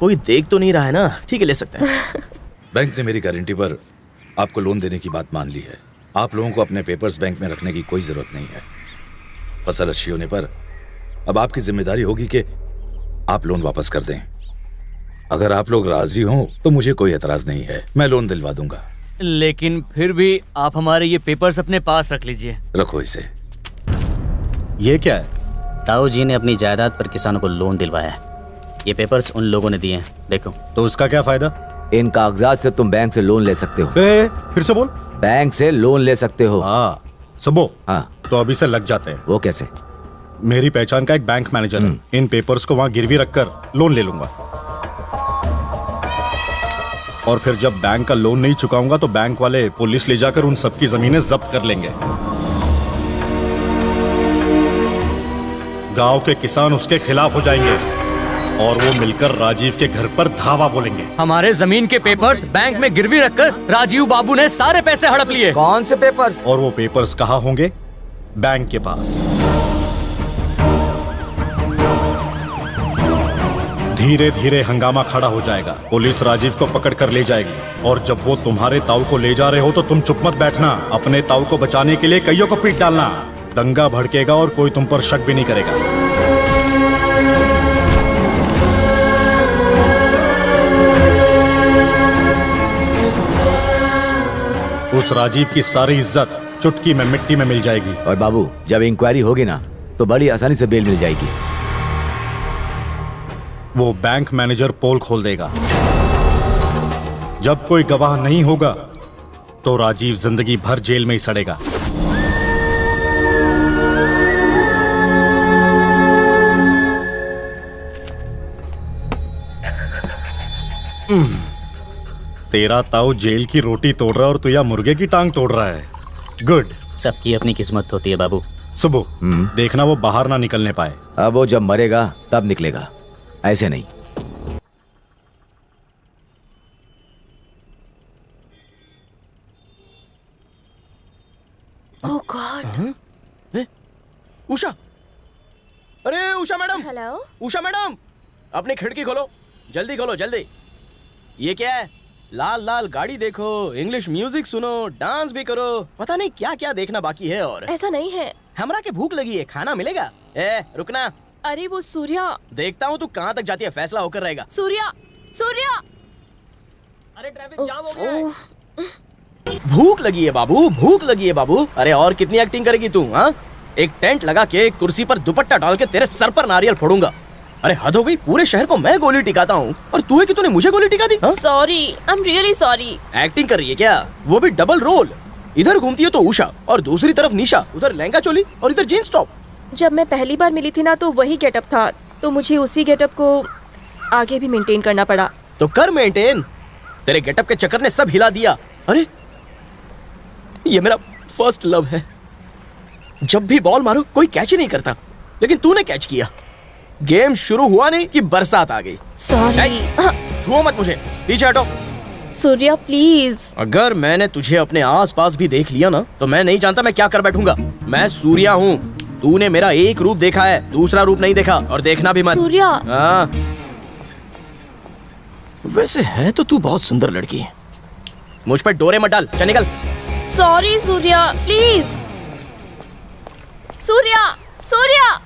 कोई देख तो नहीं रहा है ना? ठीक है, ले सकते हैं। बैंक ने मेरी गारंटी पर आपको लोन देने की बात मान ली है। आप लोगों को अपने पेपर्स बैंक में रखने की कोई जरूरत नहीं है। फसल अच्छी होने पर अब आपकी जिम्मेदारी होगी कि आप लोन वापस कर दें। अगर आप लोग राजी हों तो मुझे कोई एतराज नहीं है, मैं लोन दिलवा दूंगा। लेकिन फिर भी आप हमारे ये पेपर्स अपने पास रख लीजिए। रखो इसे। ये क्या है? ताऊ जी ने अपनी जायदाद पर किसानों को लोन दिलवाया है। ये पेपर्स उन लोगों ने दिए हैं, देखो। तो उसका क्या फायदा? इन कागजात से तुम बैंक से लोन ले सकते हो। फिर से बोल। बैंक से लोन ले सकते हो। हाँ सबो। हाँ तो अभी से लग जाते हैं। वो कैसे? मेरी पहचान का एक बैंक मैनेजर है, इन पेपर्स को वहां गिरवी रखकर लोन ले लूंगा और फिर जब बैंक का लोन नहीं चुकाऊंगा तो बैंक वाले पुलिस ले जाकर उन सबकी जमीनें जब्त कर लेंगे। गांव के किसान उसके खिलाफ हो जाएंगे और वो मिलकर राजीव के घर पर धावा बोलेंगे। हमारे जमीन के पेपर्स बैंक में गिरवी रखकर राजीव बाबू ने सारे पैसे हड़प लिए। कौन से पेपर्स? और वो पेपर्स कहाँ होंगे? बैंक के पास। धीरे धीरे हंगामा खड़ा हो जाएगा, पुलिस राजीव को पकड़ कर ले जाएगी और जब वो तुम्हारे ताऊ को ले जा रहे हो तो तुम चुप मत बैठना। अपने ताऊ को बचाने के लिए कईयों को पीट डालना। दंगा भड़केगा और कोई तुम पर शक भी नहीं करेगा। उस राजीव की सारी इज्जत चुटकी में मिट्टी में मिल जाएगी। और बाबू, जब इंक्वायरी होगी ना तो बड़ी आसानी से बेल मिल जाएगी। वो बैंक मैनेजर पोल खोल देगा। जब कोई गवाह नहीं होगा तो राजीव जिंदगी भर जेल में ही सड़ेगा। तेरा ताऊ जेल की रोटी तोड़ रहा है और तू या मुर्गे की टांग तोड़ रहा है। गुड। सबकी अपनी किस्मत होती है बाबू। सुबह देखना वो बाहर ना निकलने पाए। अब वो जब मरेगा तब निकलेगा, ऐसे नहीं। ओह गॉड। उषा, अरे Usha madam. Hello Usha madam, अपनी खिड़की खोलो, जल्दी खोलो जल्दी। ये क्या है? लाल लाल गाड़ी देखो, इंग्लिश म्यूजिक सुनो, डांस भी करो, पता नहीं क्या क्या देखना बाकी है। और ऐसा नहीं है। हमरा के भूख लगी है, खाना मिलेगा? रुकना। अरे वो सूर्या। देखता हूँ तू कहाँ तक जाती है, फैसला होकर रहेगा। सूर्या, सूर्या। अरे ट्रैफिक जाम हो गया है। भूख लगी है बाबू, भूख लगी है बाबू। अरे और कितनी एक्टिंग करेगी तू? हाँ, एक टेंट लगा के कुर्सी पर दुपट्टा डाल के तेरे सर पर नारियल फोड़ूंगा। अरे हद हो गई, पूरे शहर को मैं गोली टिकाता हूँ और तू है कि तूने मुझे गोली टिका दी? Sorry, I am really sorry. Acting कर रही है क्या? वो भी डबल रोल। इधर घूमती है तो उषा और दूसरी तरफ निशा, उधर लहंगा चोली और इधर जीन्स टॉप। जब मैं पहली बार मिली थी ना तो वही गेटअप था, तो मुझे उसी गेटअप को आगे भी मेंटेन करना पड़ा। तो कर मेंटेन, तेरे गेटअप के चक्कर ने सब हिला दिया। अरे ये मेरा फर्स्ट लव है। जब भी बॉल मारो कोई कैच ही नहीं करता, लेकिन तूने कैच किया। गेम शुरू हुआ नहीं कि बरसात आ गई। सॉरी। छुओ मत मुझे, पीछे हटो। सूर्या प्लीज। अगर मैंने तुझे अपने आसपास भी देख लिया ना तो मैं नहीं जानता मैं क्या कर बैठूंगा। मैं सूर्या हूँ। तूने मेरा एक रूप देखा है, दूसरा रूप नहीं देखा, और देखना भी मत। सूर्या। हाँ। वैसे है तो तू बहुत सुंदर लड़की है। मुझ पर डोरे मत डाल, चल निकल। Sorry Surya please. सूर्या, सूर्या।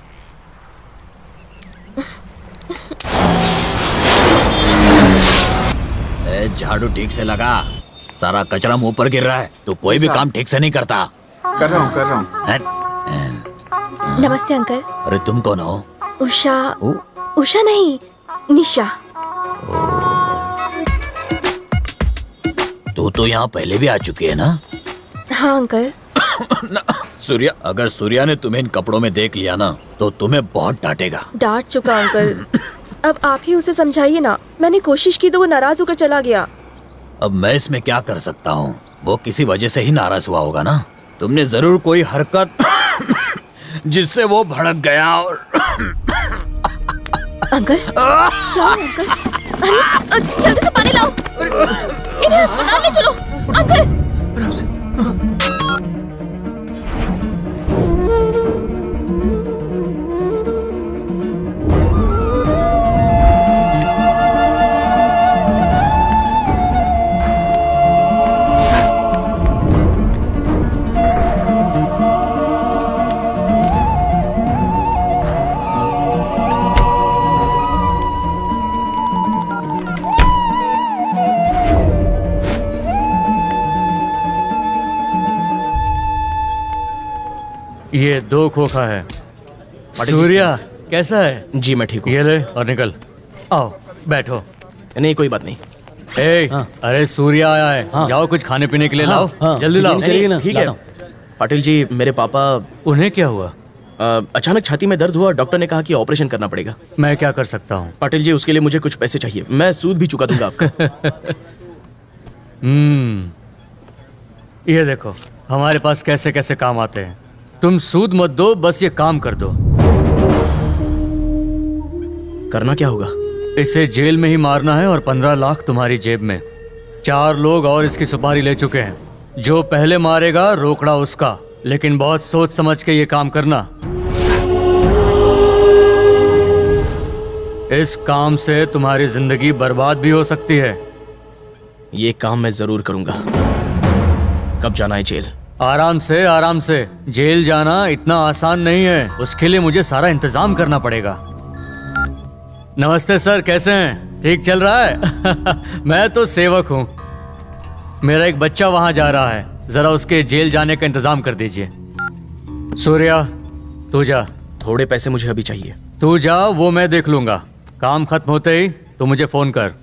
झाड़ू ठीक से लगा, सारा कचरा मुंह पर गिर रहा है। तो कोई भी काम ठीक से नहीं करता। कर रहा हूँ। नमस्ते अंकल। अरे तुम कौन हो? उषा। उषा नहीं, निशा। तू तो यहाँ पहले भी आ चुकी है ना? हाँ अंकल। सूर्या, अगर सूर्या ने तुम्हें इन कपड़ों में देख लिया ना तो तुम्हें बहुत डांटेगा। डांट चुका अंकल। अब आप ही उसे समझाइए ना। मैंने कोशिश की तो वो नाराज होकर चला गया। अब मैं इसमें क्या कर सकता हूँ? वो किसी वजह से ही नाराज हुआ होगा ना। तुमने जरूर कोई हरकत जिससे वो भड़क गया। और अंकल क्या हुआ अंकल? अरे जल्दी से पानी लाओ, इन्हें अस्पताल ले चलो। अंकल ये 2 खोखा है। सूर्या कैसा है? जी मैं ठीक हूँ। ये ले और निकल। आओ बैठो। नहीं कोई बात नहीं। ए, अरे सूर्य आया है। जाओ कुछ खाने पीने के लिए लाओ। जल्दी लाओ। चलिए ना, ठीक है पाटिल जी, मेरे पापा उन्हें क्या हुआ? अचानक छाती में दर्द हुआ, डॉक्टर ने कहा कि ऑपरेशन करना पड़ेगा। मैं क्या कर सकता हूँ? पाटिल जी, उसके लिए मुझे कुछ पैसे चाहिए, मैं सूद भी चुका दूंगा आपका। ये देखो हमारे पास कैसे कैसे काम आते हैं। तुम सूद मत दो, बस ये काम कर दो। करना क्या होगा? इसे जेल में ही मारना है और 15 लाख तुम्हारी जेब में। 4 लोग और इसकी सुपारी ले चुके हैं। जो पहले मारेगा रोकड़ा उसका, लेकिन बहुत सोच समझ के ये काम करना। इस काम से तुम्हारी जिंदगी बर्बाद भी हो सकती है। ये काम मैं जरूर करूंगा। कब जाना है जेल? आराम से आराम से। जेल जाना इतना आसान नहीं है, उसके लिए मुझे सारा इंतजाम करना पड़ेगा। नमस्ते सर, कैसे हैं? ठीक चल रहा है? मैं तो सेवक हूँ। मेरा एक बच्चा वहां जा रहा है, जरा उसके जेल जाने का इंतजाम कर दीजिए। सूर्या तू जा। थोड़े पैसे मुझे अभी चाहिए। तू जा, वो मैं देख लूंगा। काम खत्म होते ही तू मुझे फोन कर।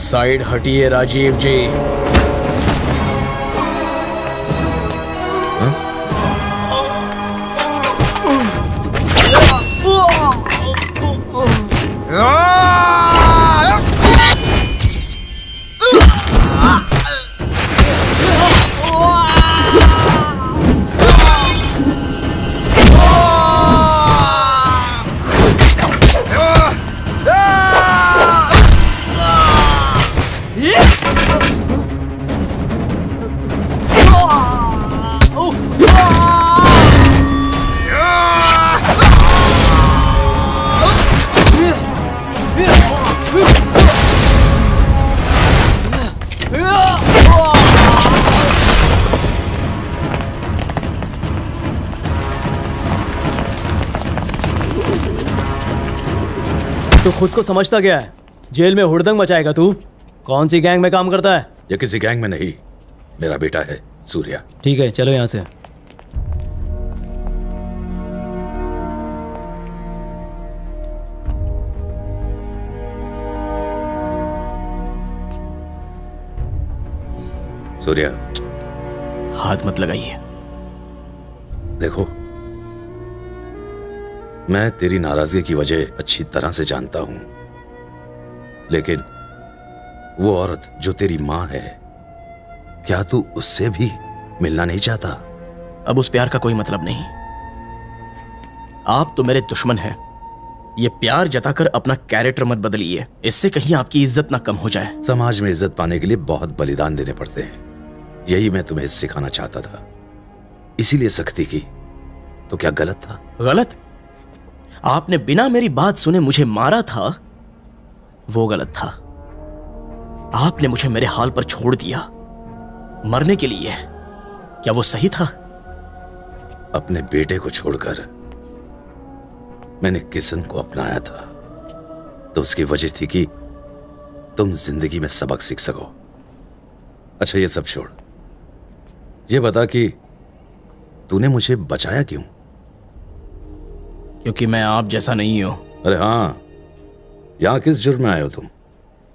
साइड हटिए राजीव जी। तू खुद को समझता क्या है? जेल में हुड़दंग मचाएगा तू? कौन सी गैंग में काम करता है? ये किसी गैंग में नहीं, मेरा बेटा है सूर्या। ठीक है, चलो यहाँ से। सूर्या, हाथ मत लगाइए। देखो, मैं तेरी नाराजगी की वजह अच्छी तरह से जानता हूं, लेकिन वो औरत जो तेरी मां है, क्या तू उससे भी मिलना नहीं चाहता? अब उस प्यार का कोई मतलब नहीं। आप तो मेरे दुश्मन हैं। ये प्यार जताकर अपना कैरेक्टर मत बदलिए, इससे कहीं आपकी इज्जत ना कम हो जाए। समाज में इज्जत पाने के लिए बहुत बलिदान देने पड़ते हैं। यही मैं तुम्हें सिखाना चाहता था, इसीलिए सख्ती की। तो क्या गलत था? गलत? आपने बिना मेरी बात सुने मुझे मारा था, वो गलत था। आपने मुझे मेरे हाल पर छोड़ दिया मरने के लिए, क्या वो सही था? अपने बेटे को छोड़कर मैंने किशन को अपनाया था, तो उसकी वजह थी कि तुम जिंदगी में सबक सीख सको। अच्छा ये सब छोड़, ये बता कि तूने मुझे बचाया क्यों? क्योंकि मैं आप जैसा नहीं हूं। अरे हाँ, यहां किस जुर्म में आए हो तुम?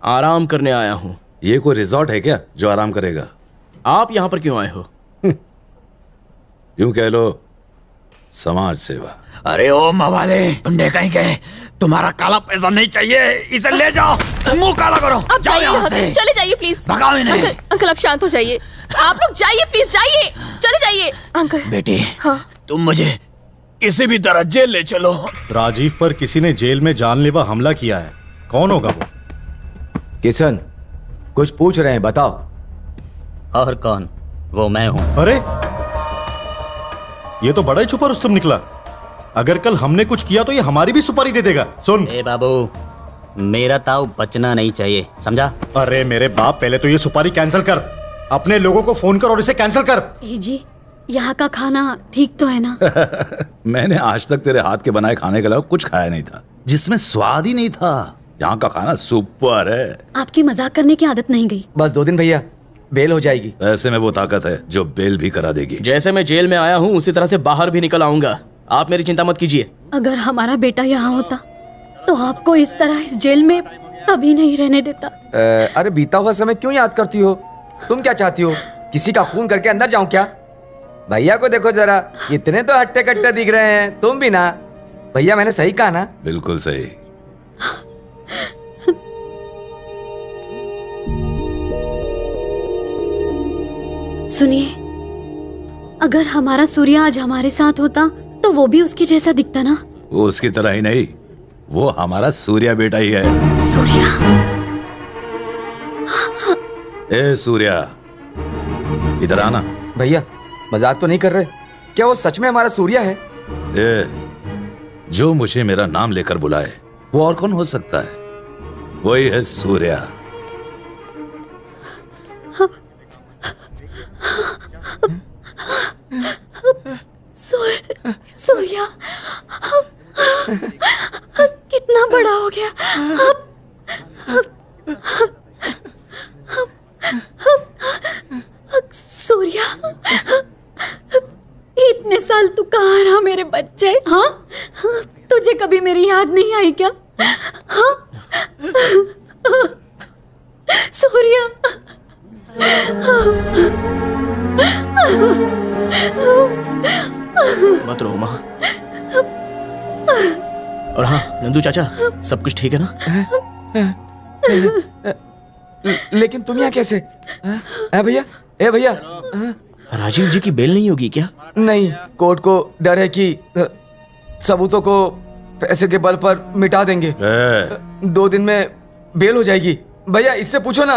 आराम करने आया हूं। ये कोई रिजॉर्ट है क्या जो आराम करेगा? आप यहां पर क्यों आए हो? यूं कह लो समाज सेवा। अरे ओ मवाले, गुंडे कहीं गए, तुम्हारा काला पैसा नहीं चाहिए, इसे ले जाओ, मुंह काला करो। अब जाओ जाइए यहाँ यहाँ से, से। चले जाइए प्लीज। भगाओ इन्हें। अंकल, अंकल आप शांत हो जाइए। आप लोग जाइए प्लीज, जाइए, चले जाइए। अंकल। बेटी, हाँ। तुम मुझे किसी भी तरह जेल ले चलो। राजीव पर किसी ने जेल में जानलेवा हमला किया है, कौन होगा वो? किशन, कुछ पूछ रहे हैं, बताओ। और कौन? वो मैं हूं। अरे ये तो बड़ा ही छुपा रुस्तम निकला। अगर कल हमने कुछ किया तो ये हमारी भी सुपारी दे देगा। सुन ए बाबू, मेरा ताऊ बचना नहीं चाहिए, समझा? अरे मेरे बाप, पहले तो ये सुपारी कैंसिल कर, अपने लोगों को फोन कर और इसे कैंसिल कर। ए जी, यहाँ का खाना ठीक तो है ना? मैंने आज तक तेरे हाथ के बनाए खाने के अलावा कुछ खाया नहीं था जिसमें स्वाद ही नहीं था। यहाँ का खाना सुपर है। आपकी मजाक करने की आदत नहीं गई। बस 2 दिन भैया, बेल हो जाएगी। ऐसे में वो ताकत है जो बेल भी करा देगी। जैसे मैं जेल में आया हूं उसी तरह से बाहर भी निकल आऊंगा। आप मेरी चिंता मत कीजिए। अगर हमारा बेटा यहाँ होता तो आपको इस तरह इस जेल में कभी नहीं रहने देता। अरे बीता हुआ समय क्यों याद करती हो? तुम क्या चाहती हो, किसी का खून करके अंदर जाऊं क्या? भैया को देखो जरा, इतने तो हट्टे कट्टे दिख रहे हैं। तुम भी ना भैया, मैंने सही कहा ना? बिल्कुल सही। सुनिए, अगर हमारा सूर्य आज हमारे साथ होता तो वो भी उसके जैसा दिखता ना? वो उसकी तरह ही नहीं, वो हमारा सूर्या बेटा ही है। सूर्या? ए सूर्या, इधर आना। भैया मजाक तो नहीं कर रहे? क्या वो सच में हमारा सूर्या है? ए, जो मुझे मेरा नाम लेकर बुलाए वो और कौन हो सकता है? वही है सूर्या। सूर्या कितना बड़ा हो गया। सूर्या, इतने साल तू कहाँ रहा मेरे बच्चे? हाँ, तुझे कभी मेरी याद नहीं आई क्या? हाँ सूर्या। मत रो माँ। और हाँ नंदू चाचा, सब कुछ ठीक है ना? लेकिन तुम यहाँ कैसे? भैया, ए भैया। राजीव जी की बेल नहीं होगी क्या? नहीं, कोर्ट को डर है कि सबूतों को पैसे के बल पर मिटा देंगे। 2 दिन में बेल हो जाएगी। भैया इससे पूछो ना,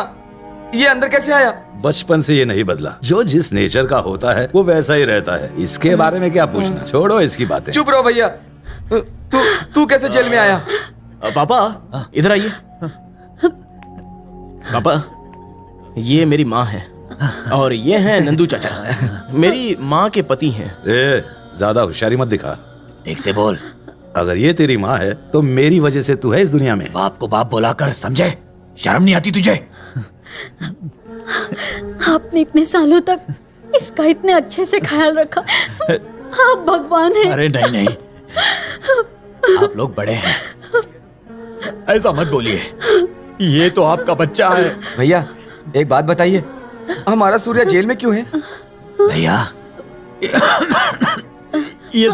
ये अंदर कैसे आया? बचपन से ये नहीं बदला, जो जिस नेचर का होता है वो वैसा ही रहता है। इसके बारे में क्या पूछना, छोड़ो इसकी बातें। चुप रहो भैया। तू कैसे जेल में आया? पापा इधर आइए। पापा, ये मेरी माँ है और ये है नंदू चाचा, मेरी माँ के पति हैं। ज्यादा होशियारी मत दिखा, ठीक से बोल। अगर ये तेरी माँ है तो मेरी वजह से तू है इस दुनिया में। बाप को बाप बोलाकर, समझे? शर्म नहीं आती तुझे? आपने इतने सालों तक इसका इतने अच्छे से ख्याल रखा। आप भगवान हैं। अरे नहीं नहीं, आप लोग बड़े हैं, ऐसा मत बोलिए। ये तो आपका बच्चा है। भैया एक बात बताइए, हमारा सूर्य जेल में क्यों है? भैया ये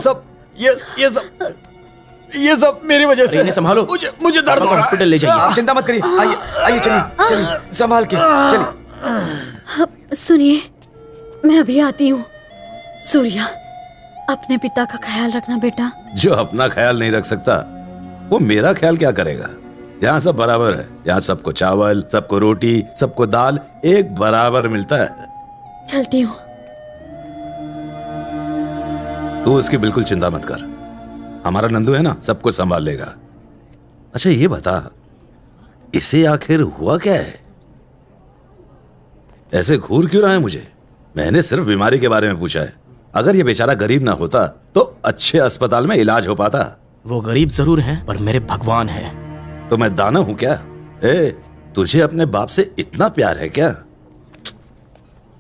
सब मेरी वजह से। इन्हें संभालो। मुझे दर्द हो रहा है। हॉस्पिटल ले जाइए। आप चिंता मत करिए, आइए चलिए संभाल के चलिए। सुनिए, मैं अभी आती हूँ। सूर्या, अपने पिता का ख्याल रखना बेटा। जो अपना ख्याल नहीं रख सकता वो मेरा ख्याल क्या करेगा? यहाँ सब बराबर है, यहाँ सबको चावल, सबको रोटी, सबको दाल एक बराबर मिलता है। चलती हूँ। तू इसकी बिल्कुल चिंता मत कर, हमारा नंदू है ना, सब कुछ संभाल लेगा। अच्छा ये बता, इसे आखिर हुआ क्या है? ऐसे घूर क्यों रहा है मुझे? मैंने सिर्फ बीमारी के बारे में पूछा है। अगर ये बेचारा गरीब ना होता तो अच्छे अस्पताल में इलाज हो पाता। वो गरीब जरूर हैं, पर मेरे भगवान हैं। तो मैं दाना हूं क्या? तुझे अपने बाप से इतना प्यार है क्या?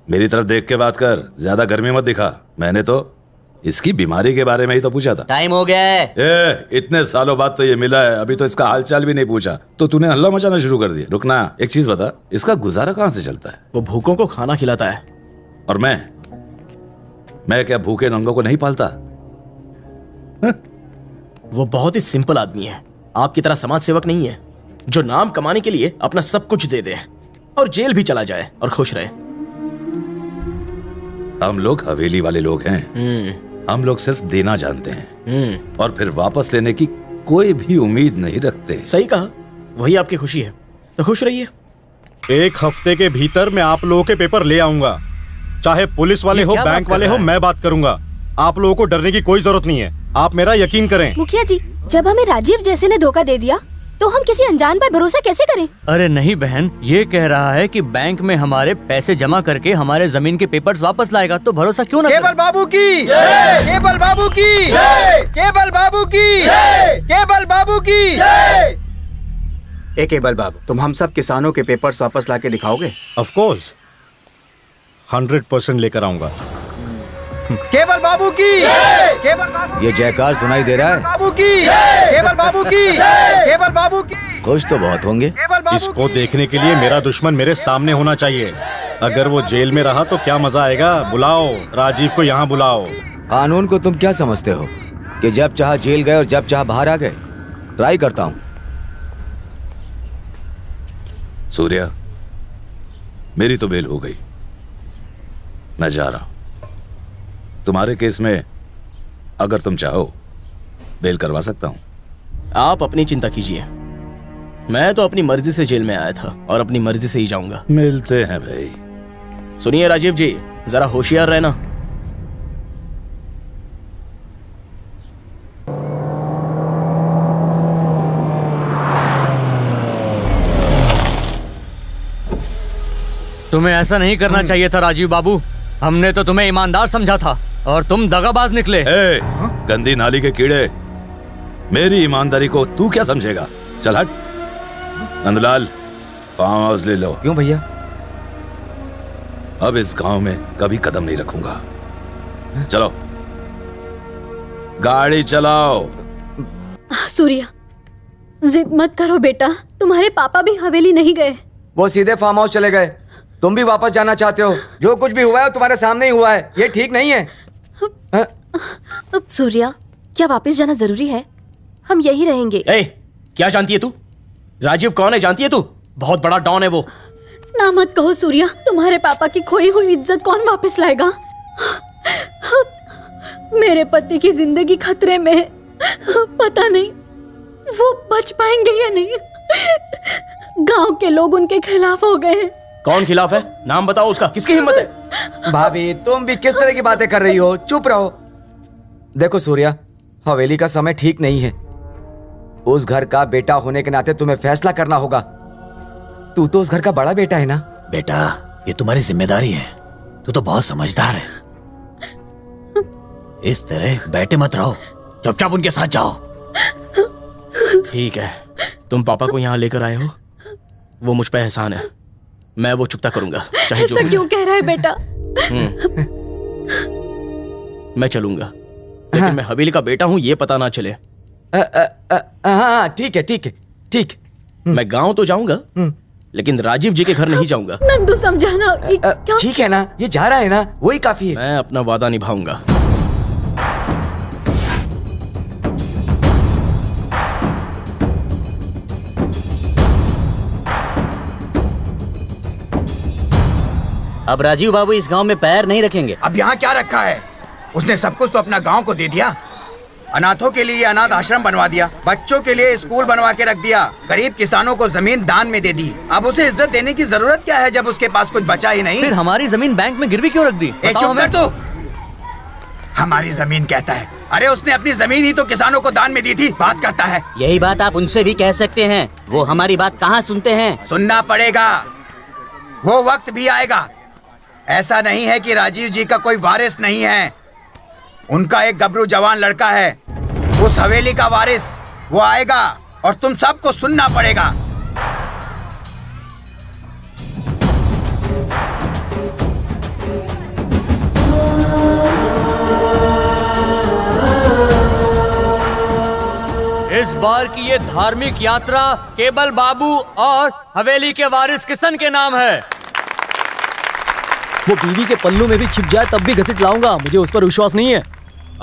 मेरी तरफ देख के बात कर, ज्यादा गर्मी मत दिखा। मैंने तो इसकी बीमारी के बारे में ही तो पूछा था। टाइम हो गया है। इतने सालों बाद तो ये मिला है, अभी तो इसका हालचाल भी नहीं पूछा तो तूने हल्ला मचाना शुरू कर दिया। रुकना, एक चीज बता, इसका गुजारा कहाँ से चलता है? वो भूखों को खाना खिलाता है। और मैं क्या भूखे नंगों को नहीं पालता? वो बहुत ही सिंपल आदमी है, आपकी तरह समाज सेवक नहीं है जो नाम कमाने के लिए अपना सब कुछ दे दे और जेल भी चला जाए और खुश रहे। हम लोग हवेली वाले लोग हैं। हम लोग सिर्फ देना जानते हैं और फिर वापस लेने की कोई भी उम्मीद नहीं रखते। सही कहा, वही आपकी खुशी है, तो खुश रहिए। 1 हफ्ते के भीतर मैं आप लोगों के पेपर ले आऊंगा। चाहे पुलिस वाले हो, बैंक वाले हो, मैं बात करूंगा। आप लोगों को डरने की कोई जरूरत नहीं है, आप मेरा यकीन करें। मुखिया जी, जब हमें राजीव जैसे ने धोखा दे दिया तो हम किसी अनजान पर भरोसा कैसे करें? अरे नहीं बहन, ये कह रहा है कि बैंक में हमारे पैसे जमा करके हमारे जमीन के पेपर्स वापस लाएगा, तो भरोसा क्यों ना केवल बाबू की, केवल बाबू की, केवल बाबू की, केवल बाबू की। केवल बाबू, तुम हम सब किसानों के पेपर्स वापस लाके दिखाओगे? ऑफ कोर्स, 100% लेकर आऊंगा। केवल बाबू की, केवल बाबू, ये जयकार सुनाई दे रहा है? बाबू की, केवल बाबू की, केवल बाबू की। खुश तो बहुत होंगे। इसको देखने के लिए मेरा दुश्मन मेरे सामने होना चाहिए। अगर वो जेल में रहा तो क्या मजा आएगा। बुलाओ राजीव को, यहाँ बुलाओ। कानून को तुम क्या समझते हो कि जब चाह जेल गए और जब चाह बाहर आ गए? ट्राई करता हूँ। सूर्या, मेरी तो बेल हो गई, मैं जा रहा हूं। तुम्हारे केस में अगर तुम चाहो बेल करवा सकता हूं। आप अपनी चिंता कीजिए, मैं तो अपनी मर्जी से जेल में आया था और अपनी मर्जी से ही जाऊंगा। मिलते हैं भाई। सुनिए राजीव जी, जरा होशियार रहना। तुम्हें ऐसा नहीं करना चाहिए था राजीव बाबू। हमने तो तुम्हें ईमानदार समझा था और तुम दगाबाज निकले। गंदी नाली के कीड़े, मेरी ईमानदारी को तू क्या समझेगा? चल हट। नंदलाल, फार्म हाउस ले लो। क्यों भैया? अब इस गांव में कभी कदम नहीं रखूंगा। चलो गाड़ी चलाओ। सूर्या, जिद मत करो बेटा, तुम्हारे पापा भी हवेली नहीं गए। वो सीधे फार्म हाउस चले गए। तुम भी वापस जाना चाहते हो? जो कुछ भी हुआ है वो तुम्हारे सामने ही हुआ है, ये ठीक नहीं है। सूर्या, क्या वापस जाना जरूरी है? हम यही रहेंगे। क्या जानती है तू? राजीव कौन है जानती है तू? बहुत बड़ा डॉन है वो। ना मत कहो सूर्या, तुम्हारे पापा की खोई हुई इज्जत कौन वापस लाएगा? मेरे पति की जिंदगी खतरे में है, पता नहीं वो बच पाएंगे या नहीं। गांव के लोग उनके खिलाफ हो गए हैं। कौन खिलाफ है? नाम बताओ उसका, किसकी हिम्मत है? भाभी, तुम भी किस तरह की बातें कर रही हो? चुप रहो। देखो सूर्या, हवेली का समय ठीक नहीं है। उस घर का बेटा होने के नाते तुम्हें फैसला करना होगा। तू तो उस घर का बड़ा बेटा है ना। बेटा, ये तुम्हारी जिम्मेदारी है। तू तो बहुत समझदार है। इस तरह बैठे मत रहो, चुपचाप उनके साथ जाओ। ठीक है, तुम पापा को यहाँ लेकर आए हो, वो मुझ पर एहसान है, मैं वो चुकता करूंगा, चाहे जो ऐसा क्यों कह रहा है बेटा? मैं चलूंगा, लेकिन मैं हवेली का बेटा हूँ ये पता ना चले। हाँ ठीक है, ठीक है, ठीक। मैं गांव तो जाऊंगा, लेकिन राजीव जी के घर नहीं जाऊंगा। नंदू समझाना। ठीक है ना, ये जा रहा है ना, वही काफी है। मैं अपना वादा निभाऊंगा। अब राजीव बाबू इस गांव में पैर नहीं रखेंगे। अब यहाँ क्या रखा है? उसने सब कुछ तो अपना गांव को दे दिया। अनाथों के लिए अनाथ आश्रम बनवा दिया, बच्चों के लिए स्कूल बनवा के रख दिया, गरीब किसानों को जमीन दान में दे दी। अब उसे इज्जत देने की जरूरत क्या है जब उसके पास कुछ बचा ही नहीं? फिर हमारी जमीन बैंक में गिरवी क्यों रख दी? ए, बताओ चुप हमें। कर तू। हमारी जमीन कहता है, अरे उसने अपनी जमीन ही तो किसानों को दान में दी थी, बात करता है। यही बात आप उनसे भी कह सकते हैं, वो हमारी बात कहाँ सुनते हैं। सुनना पड़ेगा, वो वक्त भी आएगा। ऐसा नहीं है कि राजीव जी का कोई वारिस नहीं है, उनका एक गबरू जवान लड़का है, उस हवेली का वारिस। वो आएगा और तुम सबको सुनना पड़ेगा। इस बार की ये धार्मिक यात्रा केवल बाबू और हवेली के वारिस किशन के नाम है। वो बीवी के पल्लू में भी छिप जाए तब भी घसीट लाऊंगा, मुझे उस पर विश्वास नहीं है।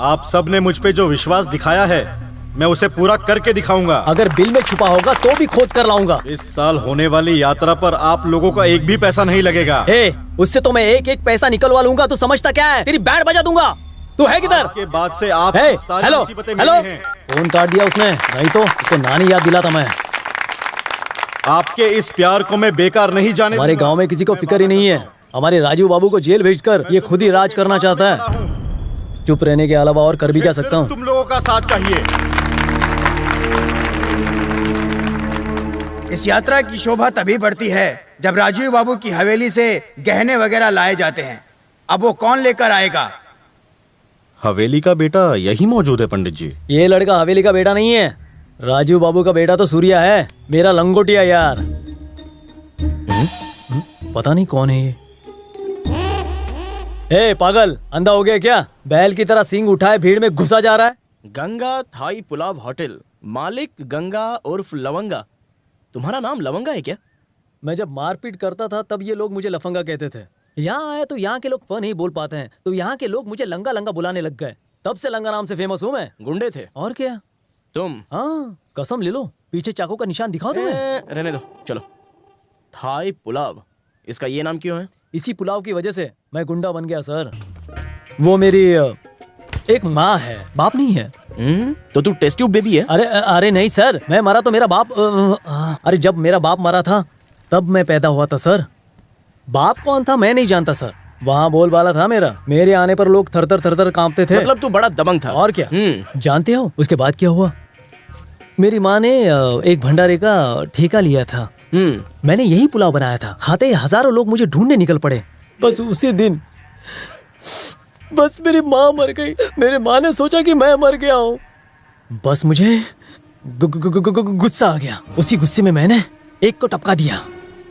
आप सब ने मुझ पे जो विश्वास दिखाया है, मैं उसे पूरा करके दिखाऊंगा। अगर बिल में छुपा होगा तो भी खोद कर लाऊंगा। इस साल होने वाली यात्रा पर आप लोगों का एक भी पैसा नहीं लगेगा। उससे तो मैं एक एक पैसा निकलवा लूंगा। तू समझता क्या है? तेरी बैंड बजा दूंगा। तू है किधर? के बाद से आप सारी हेलो मुसीबतें हेलो, मेरी हैं। फोन काट दिया उसने, नहीं तो उसको नानी याद दिलाता मैं। आपके इस प्यार को मैं बेकार नहीं जाने हमारे दूंगा। गांव में किसी को फिक्र ही नहीं है। हमारे राजू बाबू को जेल भेजकर ये खुद ही राज करना चाहता है। चुप रहने के अलावा और कर भी क्या सकता हूँ? तुम लोगों का साथ चाहिए। इस यात्रा की शोभा तभी बढ़ती है जब राजीव बाबू की हवेली से गहने वगैरह लाए जाते हैं। अब वो कौन लेकर आएगा? हवेली का बेटा यही मौजूद है पंडित जी। ये लड़का हवेली का बेटा नहीं है, राजू बाबू का बेटा तो सूर्या है, मेरा लंगोटिया यार। पता नहीं कौन है ये। ए पागल, अंधा हो गया क्या? बैल की तरह सींग उठाए भीड़ में घुसा जा रहा है। गंगा थाई पुलाव होटल, मालिक गंगा उर्फ लवंगा। तुम्हारा नाम लवंगा है क्या? मैं जब मारपीट करता था तब ये लोग मुझे लफंगा कहते थे। यहाँ आया तो यहाँ के लोग फ नहीं बोल पाते हैं, तो यहाँ के लोग मुझे लंगा लंगा बुलाने लग गए। तब से लंगा नाम से फेमस हूँ मैं। गुंडे थे और क्या? तुम? हाँ, कसम ले लो, पीछे चाकू का निशान दिखाओ तुम्हें। रहने दो, चलो। थाई पुलाव, इसका ये नाम क्यों है? इसी पुलाव की वजह से मैं गुंडा बन गया सर। वो मेरी एक माँ है, बाप नहीं है। तो तू टेस्ट ट्यूब बेबी है? अरे नहीं सर, मैं मरा तो मेरा बाप अरे जब मेरा बाप मरा था तब मैं पैदा हुआ था सर। बाप कौन था मैं नहीं जानता सर, वहाँ बोलबाला था मेरा। मेरे आने पर लोग थर थर कांपते थे। मतलब तू बड़ा दबंग था। और क्या? जानते हो उसके बाद क्या हुआ? मेरी माँ ने एक भंडारे का ठेका लिया था। मैंने यही पुलाव बनाया था। खाते ही हजारों लोग मुझे ढूंढने निकल पड़े। बस उसी दिन बस मेरी माँ मर गई। मेरे माँ ने सोचा कि मैं मर गया हूँ। बस मुझे गुस्सा आ गया। उसी गुस्से में मैंने एक को टपका दिया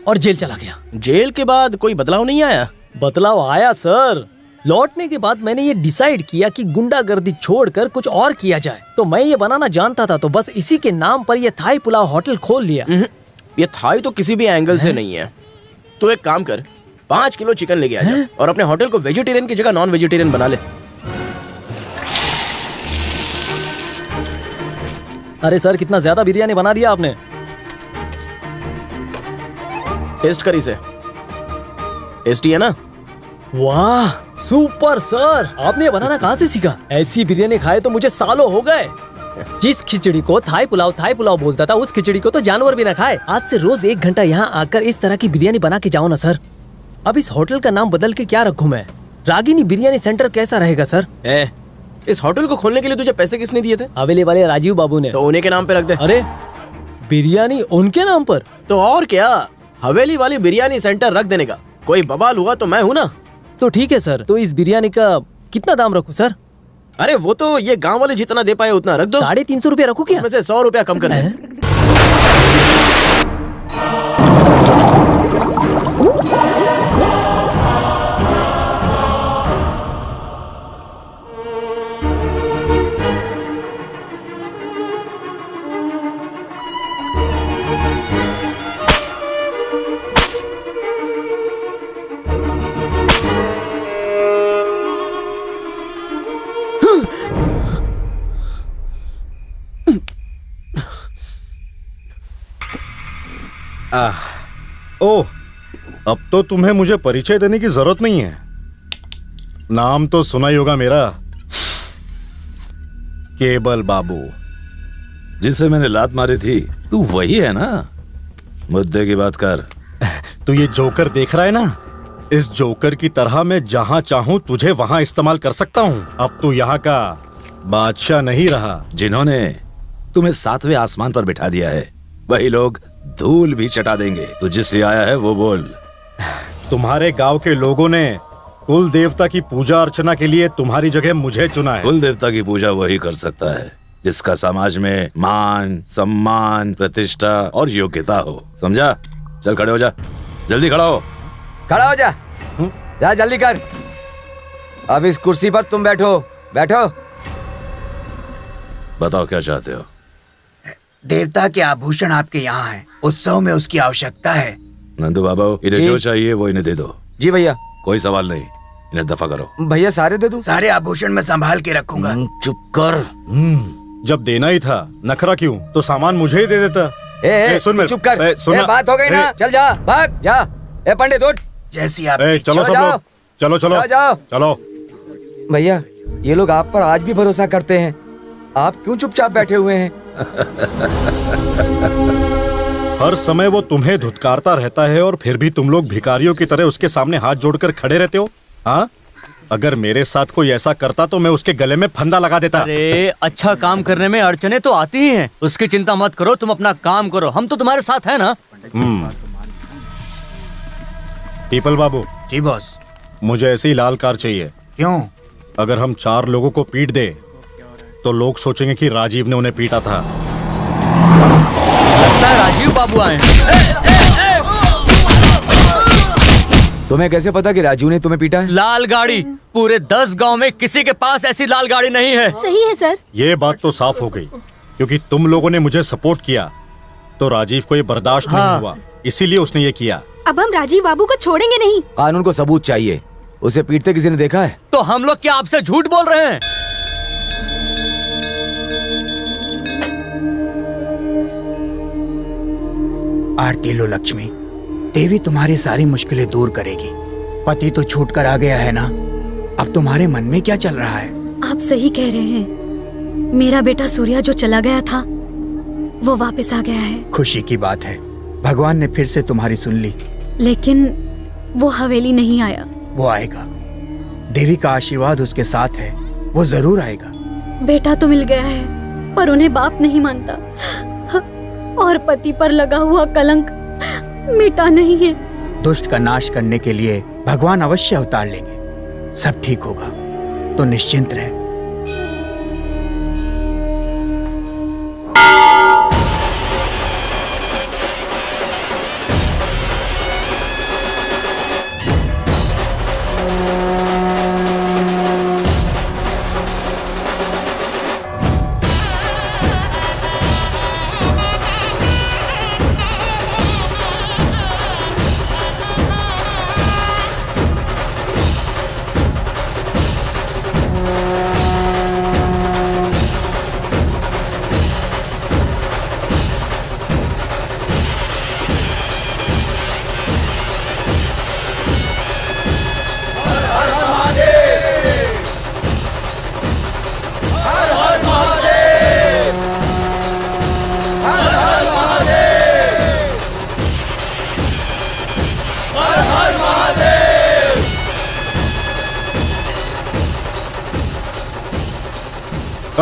और जेल चला गया। जेल के बाद कोई बदलाव नहीं आया? बदलाव आया सर। लौटने के बाद मैंने ये डिसाइड किया कि गुंडागर्दी छोड़कर कुछ और किया जाए। तो मैं ये बनाना जानता था, तो बस इसी के नाम पर ये थाई पुलाव होटल खोल लिया। ये थाई तो किसी भी एंगल से नहीं है। तो एक काम कर, 5 किलो चिकन लेके आ जा और अपने होटल को वेजिटेरियन की जगह नॉन वेजिटेरियन बना ले। अरे सर, कितना ज्यादा बिरयानी बना दिया आपने। टेस्ट कर इसे, टेस्टी है ना? वाह सुपर सर, आपने ये बनाना कहाँ से सीखा? ऐसी बिरयानी खाए तो मुझे सालों हो गए। जिस खिचड़ी को थाई पुलाव बोलता था, उस खिचड़ी को तो जानवर भी ना खाए। आज से रोज 1 घंटा यहाँ आकर इस तरह की बिरयानी बना के जाओ ना सर। अब इस होटल का नाम बदल के क्या रखूं मैं? रागिनी बिरयानी सेंटर कैसा रहेगा सर? इस होटल को खोलने के लिए तुझे पैसे किसने दिए थे? हवेली वाले राजीव बाबू ने। तो उन्हीं के नाम पे रख दे। अरे बिरयानी उनके नाम पर? तो और क्या, हवेली वाली बिरयानी सेंटर रख देने का कोई बवाल हुआ तो मैं हूँ ना। तो ठीक है सर, तो इस बिरयानी का कितना दाम रखूं सर? अरे वो तो ये गांव वाले जितना दे पाए उतना रख दो। 350 रुपया रखूं क्या? उसमें से 100 रुपया कम कर दे। ओह, अब तो तुम्हें मुझे परिचय देने की जरूरत नहीं है। नाम तो सुना ही होगा मेरा, केबल बाबू। जिसे मैंने लात मारी थी तू वही है ना? मुद्दे की बात कर। तू ये जोकर देख रहा है ना? इस जोकर की तरह मैं जहाँ चाहूँ तुझे वहाँ इस्तेमाल कर सकता हूँ। अब तू यहाँ का बादशाह नहीं रहा। जिन्होंने तुम्हें 7वें आसमान पर बिठा दिया है वही लोग धूल भी चटा देंगे। तू जिस लिए आया है वो बोल। तुम्हारे गांव के लोगों ने कुल देवता की पूजा अर्चना के लिए तुम्हारी जगह मुझे चुना है। कुल देवता की पूजा वही कर सकता है जिसका समाज में मान, सम्मान, प्रतिष्ठा और योग्यता हो। समझा? चल खड़े हो जा, जल्दी खड़ा हो। खड़ा हो जा। जा जल्दी कर। अब इस कुर्सी पर तुम बैठो। बैठो। बताओ क्या चाहते हो? देवता के आभूषण आपके यहाँ हैं। उत्सव में उसकी आवश्यकता है। नंदू बाबा, इन्हें जी। जो चाहिए वो इन्हें दे दो। जी भैया। कोई सवाल नहीं, इन्हें दफा करो। भैया सारे दे दूं? सारे आभूषण मैं संभाल के रखूंगा। चुप कर। जब देना ही था नखरा क्यों? तो सामान मुझे ही दे देता। सुन मेरे, चुप कर। सुना। बात हो गई ना? चल जा, भाग जा। पंडित उठ। जैसी आप चलो सब लोग, चलो चलो जाओ। चलो। भैया ये लोग आप पर आज भी भरोसा करते हैं। आप क्यों चुपचाप बैठे हुए हैं? हर समय वो तुम्हें धुतकारता रहता है और फिर भी तुम लोग भिखारियों की तरह उसके सामने हाथ जोड़कर खड़े रहते हो। हाँ, अगर मेरे साथ कोई ऐसा करता तो मैं उसके गले में फंदा लगा देता। अरे अच्छा काम करने में अड़चने तो आती ही हैं। उसकी चिंता मत करो, तुम अपना काम करो, हम तो तुम्हारे साथ है ना। पीपल बाबू। जी बॉस। मुझे ऐसी ही लाल कार चाहिए। क्यों? अगर हम 4 लोगों को पीट दे तो लोग सोचेंगे कि राजीव ने उन्हें पीटा था। लगता है राजीव बाबू आए हैं। तुम्हें कैसे पता कि राजू ने तुम्हें पीटा है? लाल गाड़ी, पूरे 10 गांव में किसी के पास ऐसी लाल गाड़ी नहीं है। सही है सर। ये बात तो साफ हो गई, क्योंकि तुम लोगों ने मुझे सपोर्ट किया तो राजीव को ये बर्दाश्त नहीं हुआ, इसीलिए उसने ये किया। अब हम राजीव बाबू को छोड़ेंगे नहीं। कानून को सबूत चाहिए। उसे पीटते किसी ने देखा है? तो हम लोग क्या आपसे झूठ बोल रहे हैं? आरती लो लक्ष्मी, देवी तुम्हारी सारी मुश्किलें दूर करेगी। पति तो छूट कर आ गया है ना, अब तुम्हारे मन में क्या चल रहा है? आप सही कह रहे हैं। मेरा बेटा सूर्या जो चला गया था वो वापस आ गया है। खुशी की बात है, भगवान ने फिर से तुम्हारी सुन ली। लेकिन वो हवेली नहीं आया। वो आएगा, देवी का आशीर्वाद उसके साथ है, वो जरूर आएगा। बेटा तो मिल गया है पर उन्हें बाप नहीं मानता, और पति पर लगा हुआ कलंक मिटा नहीं है। दुष्ट का नाश करने के लिए भगवान अवश्य अवतार लेंगे। सब ठीक होगा, तो निश्चिंत रहे।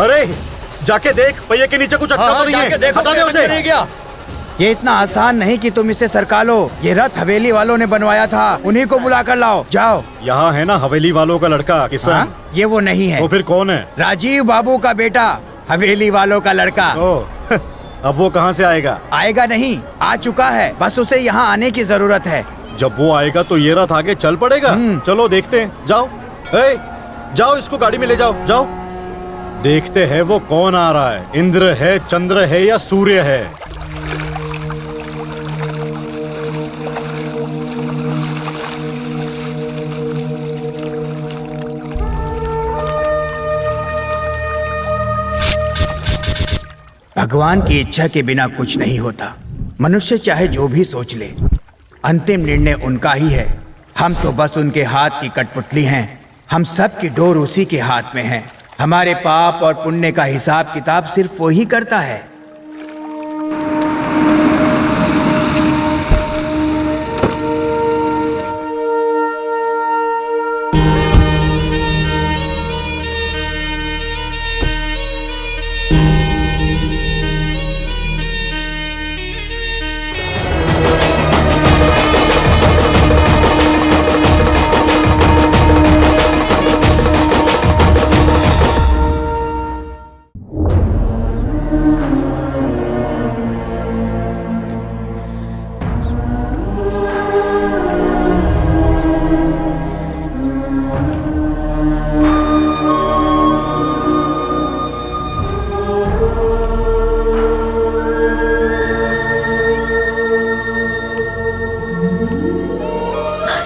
अरे जाके देख, पहिए के नीचे कुछ अटका तो नहीं है। हटा दे उसे। ये इतना आसान नहीं कि तुम इसे सरका लो। ये रथ हवेली वालों ने बनवाया था, उन्हीं को बुला कर लाओ। जाओ। यहाँ है ना हवेली वालों का लड़का किशन। हाँ? ये वो नहीं है। वो फिर कौन है? राजीव बाबू का बेटा, हवेली वालों का लड़का। ओह, अब वो कहाँ से आएगा? आएगा नहीं, आ चुका है, बस उसे यहाँ आने की जरूरत है। जब वो आएगा तो ये रथ आगे चल पड़ेगा। चलो देखते हैं। जाओ, जाओ, इसको गाड़ी में ले जाओ। जाओ, देखते हैं वो कौन आ रहा है। इंद्र है, चंद्र है या सूर्य है? भगवान की इच्छा के बिना कुछ नहीं होता। मनुष्य चाहे जो भी सोच ले, अंतिम निर्णय उनका ही है। हम तो बस उनके हाथ की कठपुतली हैं। हम सब की डोर उसी के हाथ में है। हमारे पाप और पुण्य का हिसाब किताब सिर्फ वो ही करता है।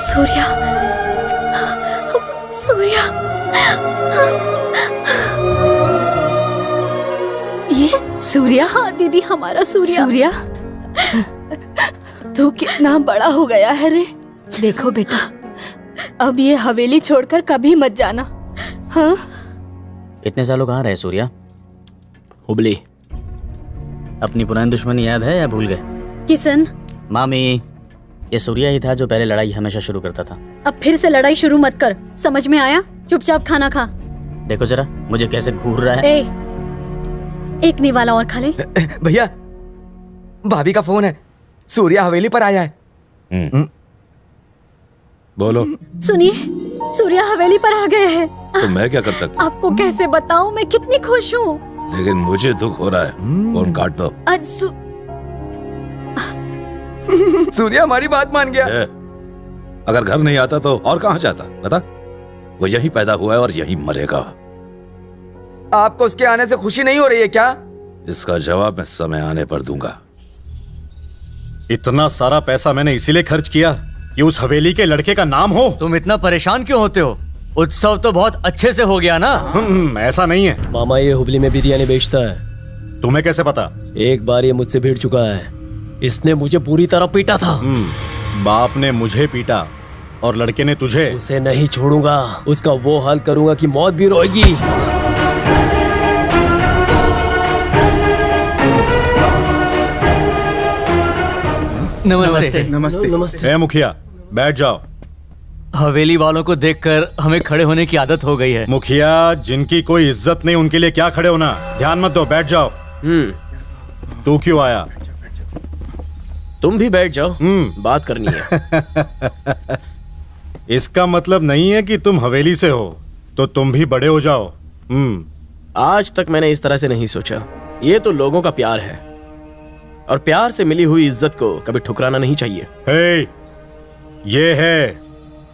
सूर्या, सूर्या, ये सूर्या? हाँ दीदी, हमारा सूर्या। सूर्या, तू कितना बड़ा हो गया है रे। देखो बेटा, अब ये हवेली छोड़कर कभी मत जाना। हाँ, इतने सालों कहाँ रहे सूर्या? हुबली। अपनी पुरानी दुश्मनी याद है या भूल गए? किशन, मामी, ये सूर्या ही था जो पहले लड़ाई हमेशा शुरू करता था। अब फिर से लड़ाई शुरू मत कर, समझ में आया? चुपचाप खाना खा। देखो जरा मुझे कैसे घूर रहा है। ए, एक निवाला और खा ले। भैया, भाभी का फोन है, सूर्या हवेली पर आया है। बोलो। सुनिए, सूर्या हवेली पर आ गए हैं। तो मैं क्या कर सकता? आपको कैसे बताऊं मैं कितनी खुश हूँ। लेकिन मुझे दुख हो रहा है। फोन काट दो। सूर्या हमारी बात मान गया। अगर घर नहीं आता तो और कहाँ जाता बता? वो यहीं पैदा हुआ है और यहीं मरेगा। आपको उसके आने से खुशी नहीं हो रही है क्या? इसका जवाब मैं समय आने पर दूंगा। इतना सारा पैसा मैंने इसीलिए खर्च किया कि उस हवेली के लड़के का नाम हो। तुम इतना परेशान क्यों होते हो? उत्सव तो बहुत अच्छे से हो गया ना। ऐसा नहीं है मामा, ये हुबली में बिरयानी बेचता है। तुम्हें कैसे पता? एक बार ये मुझसे भिड़ चुका है। इसने मुझे पूरी तरह पीटा था। बाप ने मुझे पीटा और लड़के ने तुझे। उसे नहीं छोड़ूंगा, उसका वो हाल करूंगा कि मौत भी रोएगी। नमस्ते। नमस्ते। ए मुखिया, बैठ जाओ। हवेली वालों को देखकर हमें खड़े होने की आदत हो गई है। मुखिया, जिनकी कोई इज्जत नहीं उनके लिए क्या खड़े होना? ध्यान मत दो, बैठ जाओ। तू क्यों आया? तुम भी बैठ जाओ, बात करनी है। इसका मतलब नहीं है कि तुम हवेली से हो तो तुम भी बड़े हो जाओ। आज तक मैंने इस तरह से नहीं सोचा। ये तो लोगों का प्यार है और प्यार से मिली हुई इज्जत को कभी ठुकराना नहीं चाहिए। हे, ये है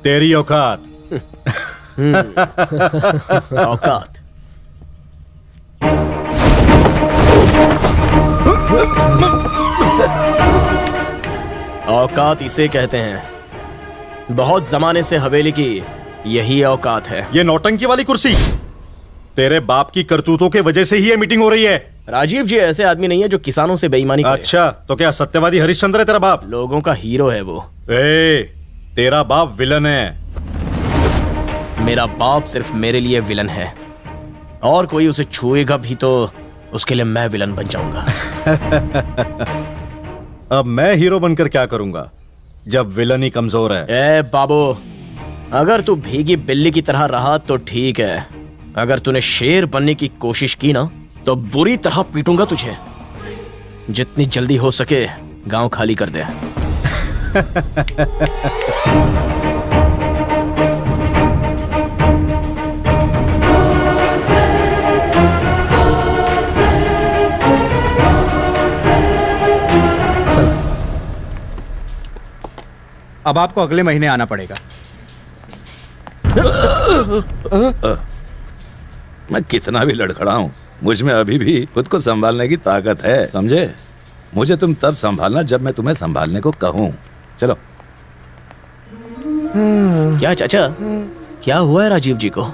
तेरी औकात। औकात। औकात इसे कहते हैं। बहुत जमाने से हवेली की यही औकात है। ये नौटंकी वाली कुर्सी तेरे बाप की करतूतों के वजह से ही ये मीटिंग हो रही है। राजीव जी ऐसे आदमी नहीं है जो किसानों से बेईमानी करे। अच्छा, तो क्या सत्यवादी हरिश्चंद्र है तेरा बाप? लोगों का हीरो है वो। तेरा बाप विलन है। मेरा बाप सिर्फ मेरे लिए विलन है, और कोई उसे छुएगा भी तो उसके लिए मैं विलन बन जाऊंगा। अब मैं हीरो बनकर क्या करूंगा जब विलन ही कमजोर है? ए बाबू, अगर तू भीगी बिल्ली की तरह रहा तो ठीक है। अगर तूने शेर बनने की कोशिश की ना तो बुरी तरह पीटूंगा तुझे। जितनी जल्दी हो सके गांव खाली कर दे। अब आपको अगले महीने आना पड़ेगा। मैं कितना भी लड़खड़ाऊं, मुझ में अभी भी खुद को संभालने की ताकत है, समझे? मुझे तुम तब संभालना जब मैं तुम्हें संभालने को कहूं। चलो। क्या चाचा, क्या हुआ है राजीव जी को?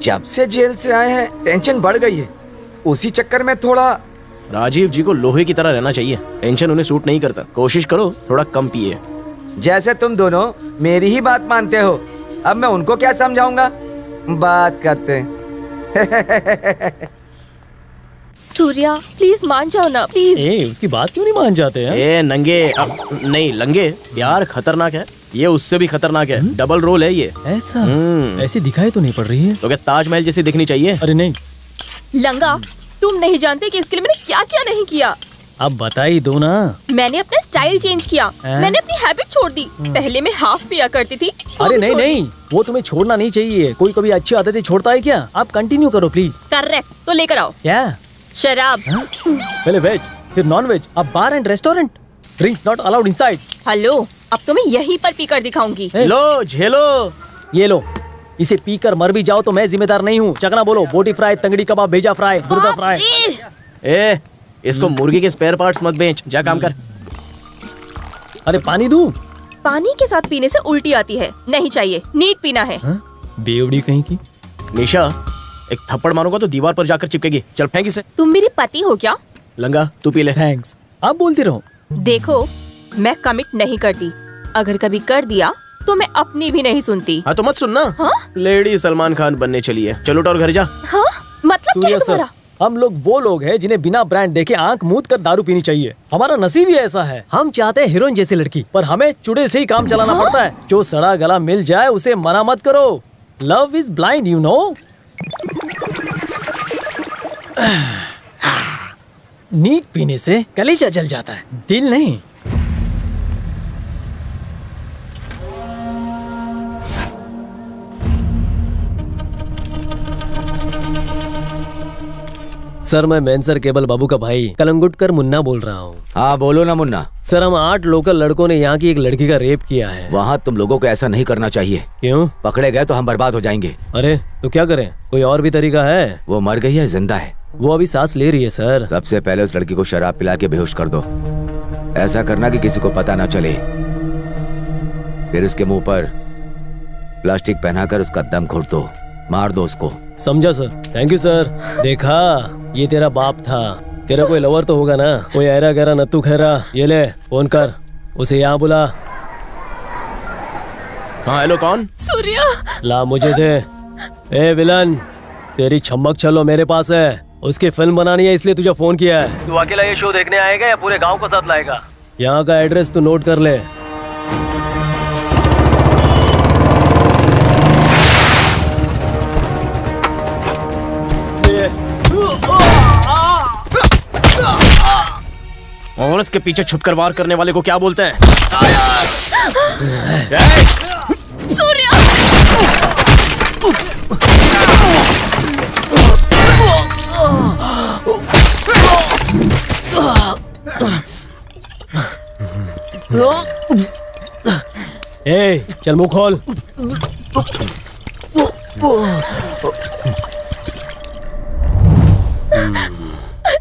जब से जेल से आए हैं टेंशन बढ़ गई है। उसी चक्कर में थोड़ा। राजीव जी को लोहे की तरह रहना चाहिए। टेंशन उन्हें सूट नहीं करता। कोशिश करो थोड़ा कम पिए। जैसे तुम दोनों मेरी ही बात मानते हो, अब मैं उनको क्या समझाऊंगा? बात करते हैं। सूर्या प्लीज मान जाओ ना प्लीज। ए, उसकी बात क्यों नहीं मान जाते हैं? ए नंगे नहीं लंगे, प्यार खतरनाक है, ये उससे भी खतरनाक है। डबल रोल है ये। ऐसा ऐसी दिखाई तो नहीं पड़ रही है। तो क्या ताजमहल जैसी दिखनी चाहिए? अरे नहीं। लंगा तुम नहीं जानते कि इसके लिए मैंने क्या क्या नहीं किया। अब बता ही दो ना। मैंने अपना स्टाइल चेंज किया, मैंने अपनी हैबिट छोड़ दी। पहले मैं हाफ पिया करती थी। अरे नहीं नहीं, वो तुम्हें छोड़ना नहीं चाहिए। कोई कभी अच्छी आदतें छोड़ता है क्या? आप कंटिन्यू करो प्लीज। करेक्ट, तो लेकर आओ। क्या? शराब। पहले वेज फिर नॉन वेज, अब bar and restaurant. Drinks not allowed inside. Hello, अब तो मैं यहीं पर पीकर दिखाऊंगी। लो झेलो। ये लो, इसे पीकर मर भी जाओ तो मैं जिम्मेदार नहीं हूँ। चकना बोलो, बोटी फ्राई, तंगड़ी कबाब, भेजा फ्राई, गुर्दा फ्राई। ए इसको मुर्गी के स्पेयर पार्ट्स मत बेच, जा काम कर। अरे पानी दूं? पानी के साथ पीने से उल्टी आती है, नहीं चाहिए, नीट पीना है। बेवड़ी कहीं की। निशा एक थप्पड़ मारूंगा तो दीवार पर जाकर चिपकेगी। चल फेंक इसे। तुम मेरे पति हो क्या? लंगा तू पी ले। थैंक्स, आप बोलती रहो। देखो मैं कमिट नहीं करती, अगर कभी कर दिया तो मैं अपनी भी नहीं सुनती। हाँ तो मत सुनना। हाँ? लेडी सलमान खान बनने चली है। चलो उठ और घर जा। हाँ? मतलब क्या सूर्या है सर, तुम्हारा? हम लोग वो लोग हैं जिन्हें बिना ब्रांड देखे आंख मूंद कर दारू पीनी चाहिए। हमारा नसीब ही ऐसा है। हम चाहते हैं हीरोइन जैसी लड़की, पर हमें चुड़ैल से ही काम चलाना पड़ता है। जो सड़ा गला मिल जाए उसे मना मत करो। Love is blind, you know. Neat पीने से कलेजा जल जाता है, दिल नहीं। सर मैं मैनसर केबल बाबू का भाई कलंगुटकर मुन्ना बोल रहा हूँ। हाँ बोलो ना मुन्ना। सर हम 8 लोकल लड़कों ने यहाँ की एक लड़की का रेप किया है। वहाँ तुम लोगों को ऐसा नहीं करना चाहिए। क्यों? पकड़े गए तो हम बर्बाद हो जाएंगे। अरे तो क्या करें, कोई और भी तरीका है? वो मर गई है जिंदा है? वो अभी सांस ले रही है सर। सबसे पहले उस लड़की को शराब पिला के बेहोश कर दो। ऐसा करना कि किसी को पता ना चले। फिर उसके मुंह पर प्लास्टिक पहनाकर उसका दम घोट दो, मार दो उसको। समझा सर, थैंक यू सर। देखा, ये तेरा बाप था। तेरा कोई लवर तो होगा ना, कोई ऐरा गहरा नत्थू खैरा। ये ले फोन कर, उसे यहाँ बुला। हाँ हेलो कौन? सूर्या। ला मुझे दे। ए विलन, तेरी छमक चलो मेरे पास है। उसकी फिल्म बनानी है इसलिए तुझे फोन किया है। तू अकेला ये शो देखने आएगा या पूरे गांव को साथ लाएगा? यहाँ का एड्रेस तू नोट कर ले। औरत के पीछे छुपकर वार करने वाले को क्या बोलते हैं? सूर्या। ए, चल मुंह खोल।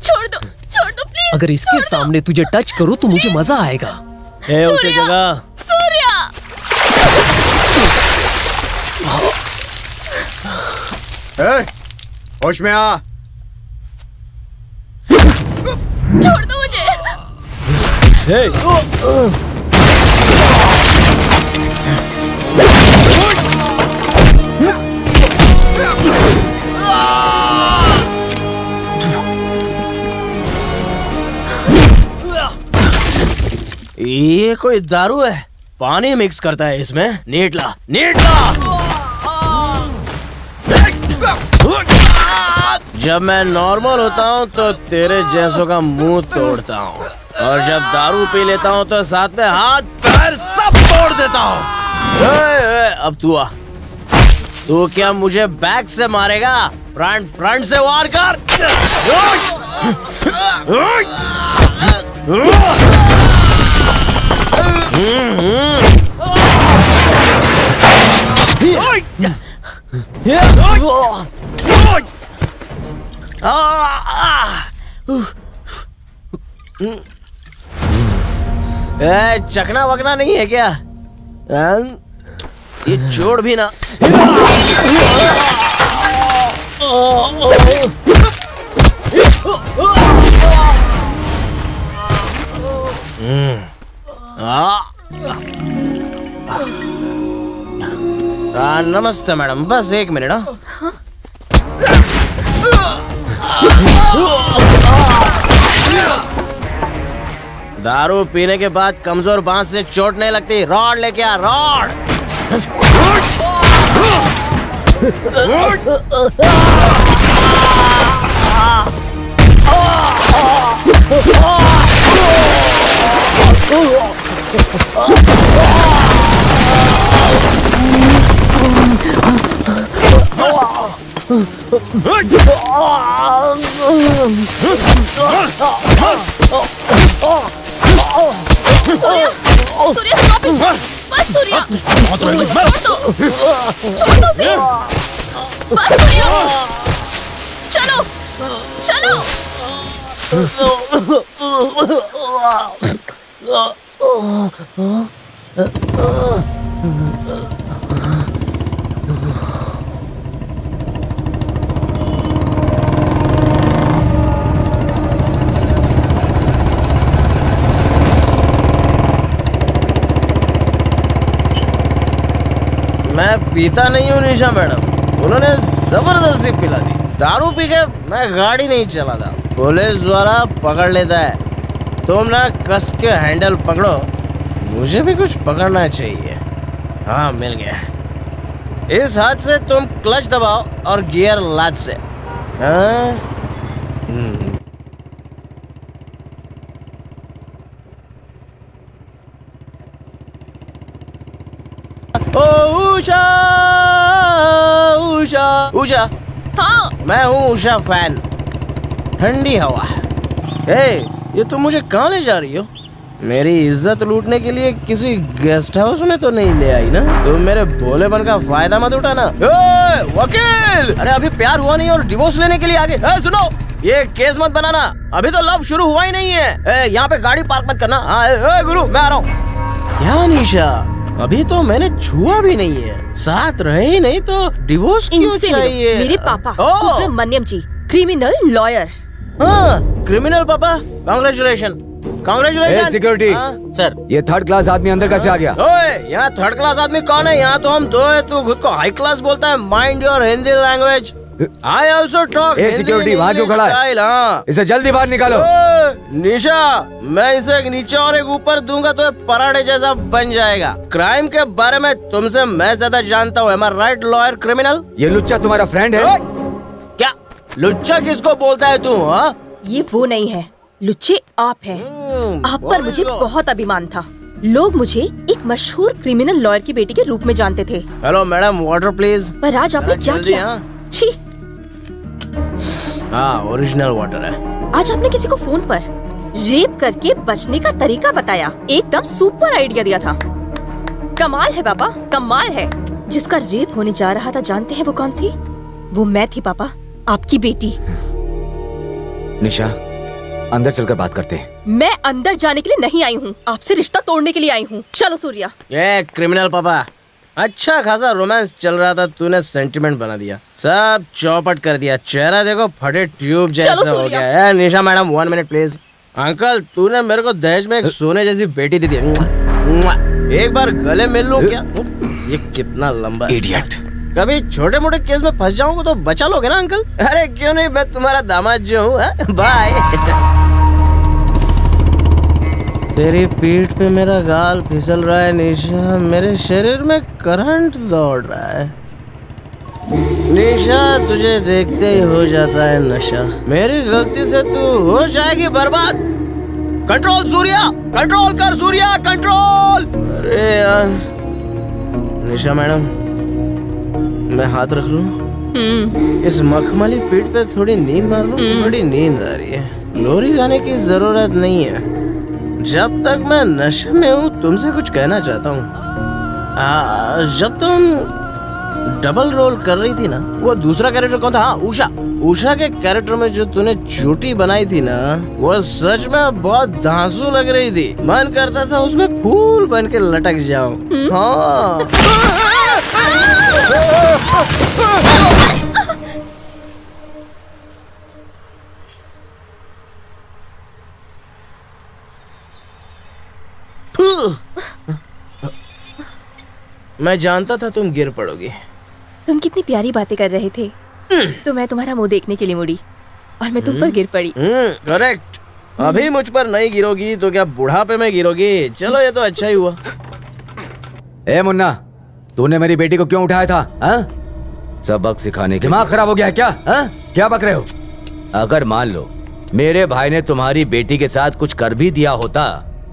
छोड़ दो प्लीज। अगर इसके सामने तुझे टच करूं तो मुझे मजा आएगा। ए, उसे जगह। सूर्या। होश में आ। छोड़ दो मुझे। ये कोई दारू है? पानी मिक्स करता है इसमें। नीटला नीटला। जब मैं नॉर्मल होता हूँ तो तेरे जैसों का मुंह तोड़ता हूँ, और जब दारू पी लेता हूँ तो साथ में हाथ पैर सब तोड़ देता हूँ। अब तू आ। तू क्या मुझे बैक से मारेगा? फ्रंट से वार कर। चकना वकना नहीं है क्या? ये चोट भी ना। नमस्ते मैडम, बस 1 मिनट। दारू पीने के बाद कमजोर बांस से चोट नहीं लगती। रॉड लेके आ, रॉड। Surya stop it! बस सूर्या, छोड़ दो उसे। बस सूर्या, चलो चलो। मैं पीता नहीं हूँ निशा मैडम, उन्होंने जबरदस्ती पिला दी। दारू पी के मैं गाड़ी नहीं चलाता, पुलिस वाला पकड़ लेता है। तुम ना कस के हैंडल पकड़ो, मुझे भी कुछ पकड़ना चाहिए। हाँ मिल गया। इस हाथ से तुम क्लच दबाओ और गियर लाद से। हाँ? ओ उषा, उषा, उषा। हाँ मैं हूँ उषा फैन। ठंडी हवा। ए, ये तुम मुझे कहाँ ले जा रही हो? मेरी इज्जत लूटने के लिए किसी गेस्ट हाउस में तो नहीं ले आई ना? तुम मेरे भोलेपन का फायदा मत उठाना। ए, वकील! अरे अभी प्यार हुआ नहीं और डिवोर्स लेने के लिए आगे। सुनो, ये केस मत बनाना, अभी तो लव शुरू हुआ ही नहीं है। यहाँ पे गाड़ी पार्क मत करना। हाँ, गुरु मैं आ रहा हूँ। क्या निशा, अभी तो मैंने छुआ भी नहीं है, साथ रहे ही नहीं तो डिवोर्स क्यों चाहिए? मेरे पापा सुब्रमण्यम जी, क्रिमिनल लॉयर। हाँ, क्रिमिनल पापा, कांग्रेचुलेशन, कांग्रेचुलेशन। सिक्योरिटी सर, ये थर्ड क्लास आदमी अंदर कैसे आ गया? ओए, यहाँ थर्ड क्लास आदमी कौन है? यहाँ तो हम दो है, तू खुद को हाई क्लास बोलता है। Mind your Hindi language. I also talk. Security वहाँ क्यों खड़ा है? हाँ। इसे जल्दी बाहर निकालो। निशा, मैं इसे एक नीचे और एक ऊपर दूंगा तो ये पराठे जैसा बन जाएगा। क्राइम के बारे में तुमसे मैं ज्यादा जानता हूँ। Right lawyer criminal? ये लुच्चा तुम्हारा फ्रेंड है? क्या लुच्चा किसको बोलता है तू? हाँ, ये वो नहीं है, लुच्चे आप हैं। आप पर मुझे बहुत अभिमान था। लोग मुझे एक मशहूर क्रिमिनल लॉयर की बेटी के रूप में जानते थे। Hello madam, water please. पर आज आपने क्या किया? छी! हाँ, ओरिजिनल वाटर है। आज आपने किसी को फोन पर रेप करके बचने का तरीका बताया। एकदम सुपर आइडिया दिया था। कमाल है पापा, कमाल है। जिसका रेप होने जा रहा था, जानते हैं वो कौन थी? वो मैं थी पापा, आपकी बेटी। निशा, अंदर चलकर बात करते हैं। मैं अंदर जाने के लिए नहीं आई हूँ, आपसे रिश्ता तोड़ने के लिए आई हूँ। चलो सूर्या। ये क्रिमिनल पापा, अच्छा खासा रोमांस चल रहा था, तूने सेंटिमेंट बना दिया, सब चौपट कर दिया। चेहरा देखो फटे ट्यूब जैसा हो गया है। निशा मैडम 1 मिनट प्लीज। अंकल, तूने मेरे को दहेज में एक सोने जैसी बेटी दे दी। एक बार गले मिल लूं क्या? ये कितना लंबा इडियट। कभी छोटे मोटे केस में फंस जाऊंगा तो बचा लोगे ना अंकल? अरे क्यों नहीं, मैं तुम्हारा दामाद जो हूँ। बाय। तेरी पीठ पे मेरा गाल फिसल रहा है निशा, मेरे शरीर में करंट दौड़ रहा है। निशा, तुझे देखते ही हो जाता है नशा। मेरी गलती से तू हो जाएगी बर्बाद। कंट्रोल सूर्या, कंट्रोल कर सूर्या, कंट्रोल। अरे यार निशा मैडम, मैं हाथ रख लूं? इस मखमली पीठ पे थोड़ी नींद मार लूं? थोड़ी नींद आ रही है। लोरी गाने की जरूरत नहीं है। जब तक मैं नशे में हूँ तुमसे कुछ कहना चाहता हूँ। जब तुम डबल रोल कर रही थी ना, वो दूसरा कैरेक्टर कौन था? हाँ, उषा। उषा के कैरेक्टर में जो तूने चोटी बनाई थी ना, वो सच में बहुत धांसू लग रही थी। मन करता था उसमें फूल बन के लटक जाऊं। हाँ। मैं जानता था तुम गिर पड़ोगी। तुम कितनी प्यारी बातें कर रहे थे, तो मैं तुम्हारा मुंह देखने के लिए मुड़ी। और मैं तुम पर गिर पड़ी। करेक्ट। अभी मुझ पर नहीं गिरोगी तो क्या बुढ़ापे में गिरोगी? चलो ये तो अच्छा ही हुआ। ए मुन्ना, तूने मेरी बेटी को क्यों उठाया था? हा? सबक सिखाने के दिमाग खराब हो गया है क्या? हा? क्या बक रहे हो? अगर मान लो मेरे भाई ने तुम्हारी बेटी के साथ कुछ कर भी दिया होता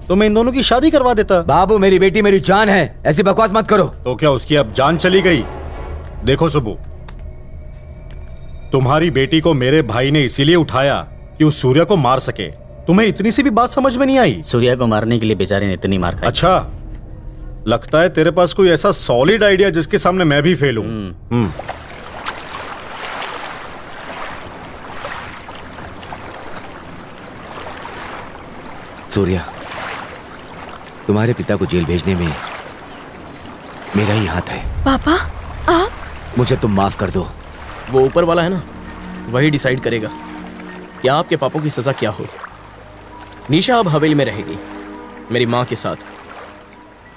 तो मैं इन दोनों की शादी करवा देता। बाबू, मेरी बेटी मेरी जान है, ऐसी बकवास मत करो। तो क्या उसकी अब जान चली गई? देखो सुबू, तुम्हारी बेटी को मेरे भाई ने इसीलिए उठाया कि उस सूर्य को मार सके। तुम्हें इतनी सी भी बात समझ में नहीं आई? सूर्या को मारने के लिए बेचारे ने इतनी मार खाई। अच्छा, लगता है तेरे पास कोई ऐसा सॉलिड आइडिया जिसके सामने मैं भी फेल हूं। सूर्या, तुम्हारे पिता को जेल भेजने में मेरा ही हाथ है। पापा, आप? मुझे तुम माफ कर दो। वो ऊपर वाला है ना, वही डिसाइड करेगा कि आपके पापों की सजा क्या हो। निशा अब हवेली में रहेगी मेरी माँ के साथ।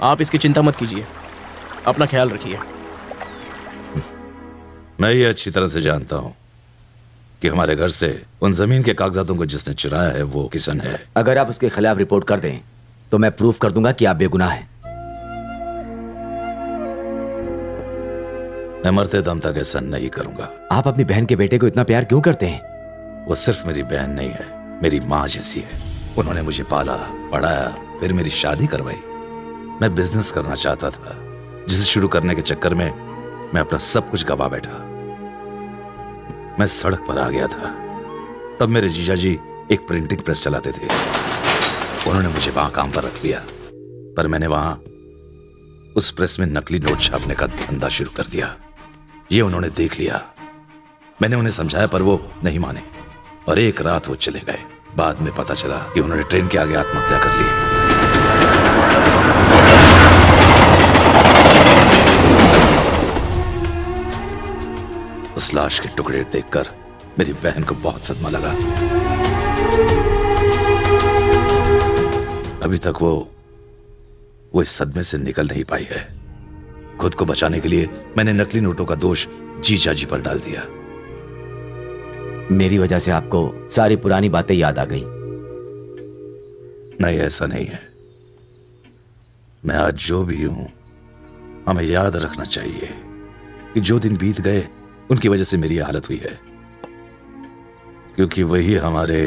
आप इसकी चिंता मत कीजिए, अपना ख्याल रखिए। मैं ये अच्छी तरह से जानता हूं कि हमारे घर से उन जमीन के कागजातों को जिसने चुराया है वो किशन है। अगर आप उसके खिलाफ रिपोर्ट कर दें तो मैं प्रूफ कर दूंगा कि आप बेगुनाह हैं। मैं मरते दम तक ऐसा नहीं करूंगा। आप अपनी बहन के बेटे को इतना प्यार क्यों करते हैं? वो सिर्फ मेरी बहन नहीं है, मेरी माँ जैसी है। उन्होंने मुझे पाला, पढ़ाया, फिर मेरी शादी करवाई। मैं बिजनेस करना चाहता था, जिसे शुरू करने के चक्कर में मैं अपना सब कुछ गवा बैठा। मैं सड़क पर आ गया था। तब मेरे जीजा जी एक प्रिंटिंग प्रेस चलाते थे। उन्होंने मुझे वहां काम पर रख लिया, पर मैंने वहां उस प्रेस में नकली नोट छापने का धंधा शुरू कर दिया। ये उन्होंने देख लिया। मैंने उन्हें समझाया पर वो नहीं माने और एक रात वो चले गए। बाद में पता चला कि उन्होंने ट्रेन के आगे आत्महत्या कर ली। उस लाश के टुकड़े देखकर मेरी बहन को बहुत सदमा लगा। अभी तक वो इस सदमे से निकल नहीं पाई है। खुद को बचाने के लिए मैंने नकली नोटों का दोष जीजा जी पर डाल दिया। मेरी वजह से आपको सारी पुरानी बातें याद आ गई। नहीं, ऐसा नहीं है। मैं आज जो भी हूं, हमें याद रखना चाहिए कि जो दिन बीत गए उनकी वजह से मेरी हालत हुई है, क्योंकि वही हमारे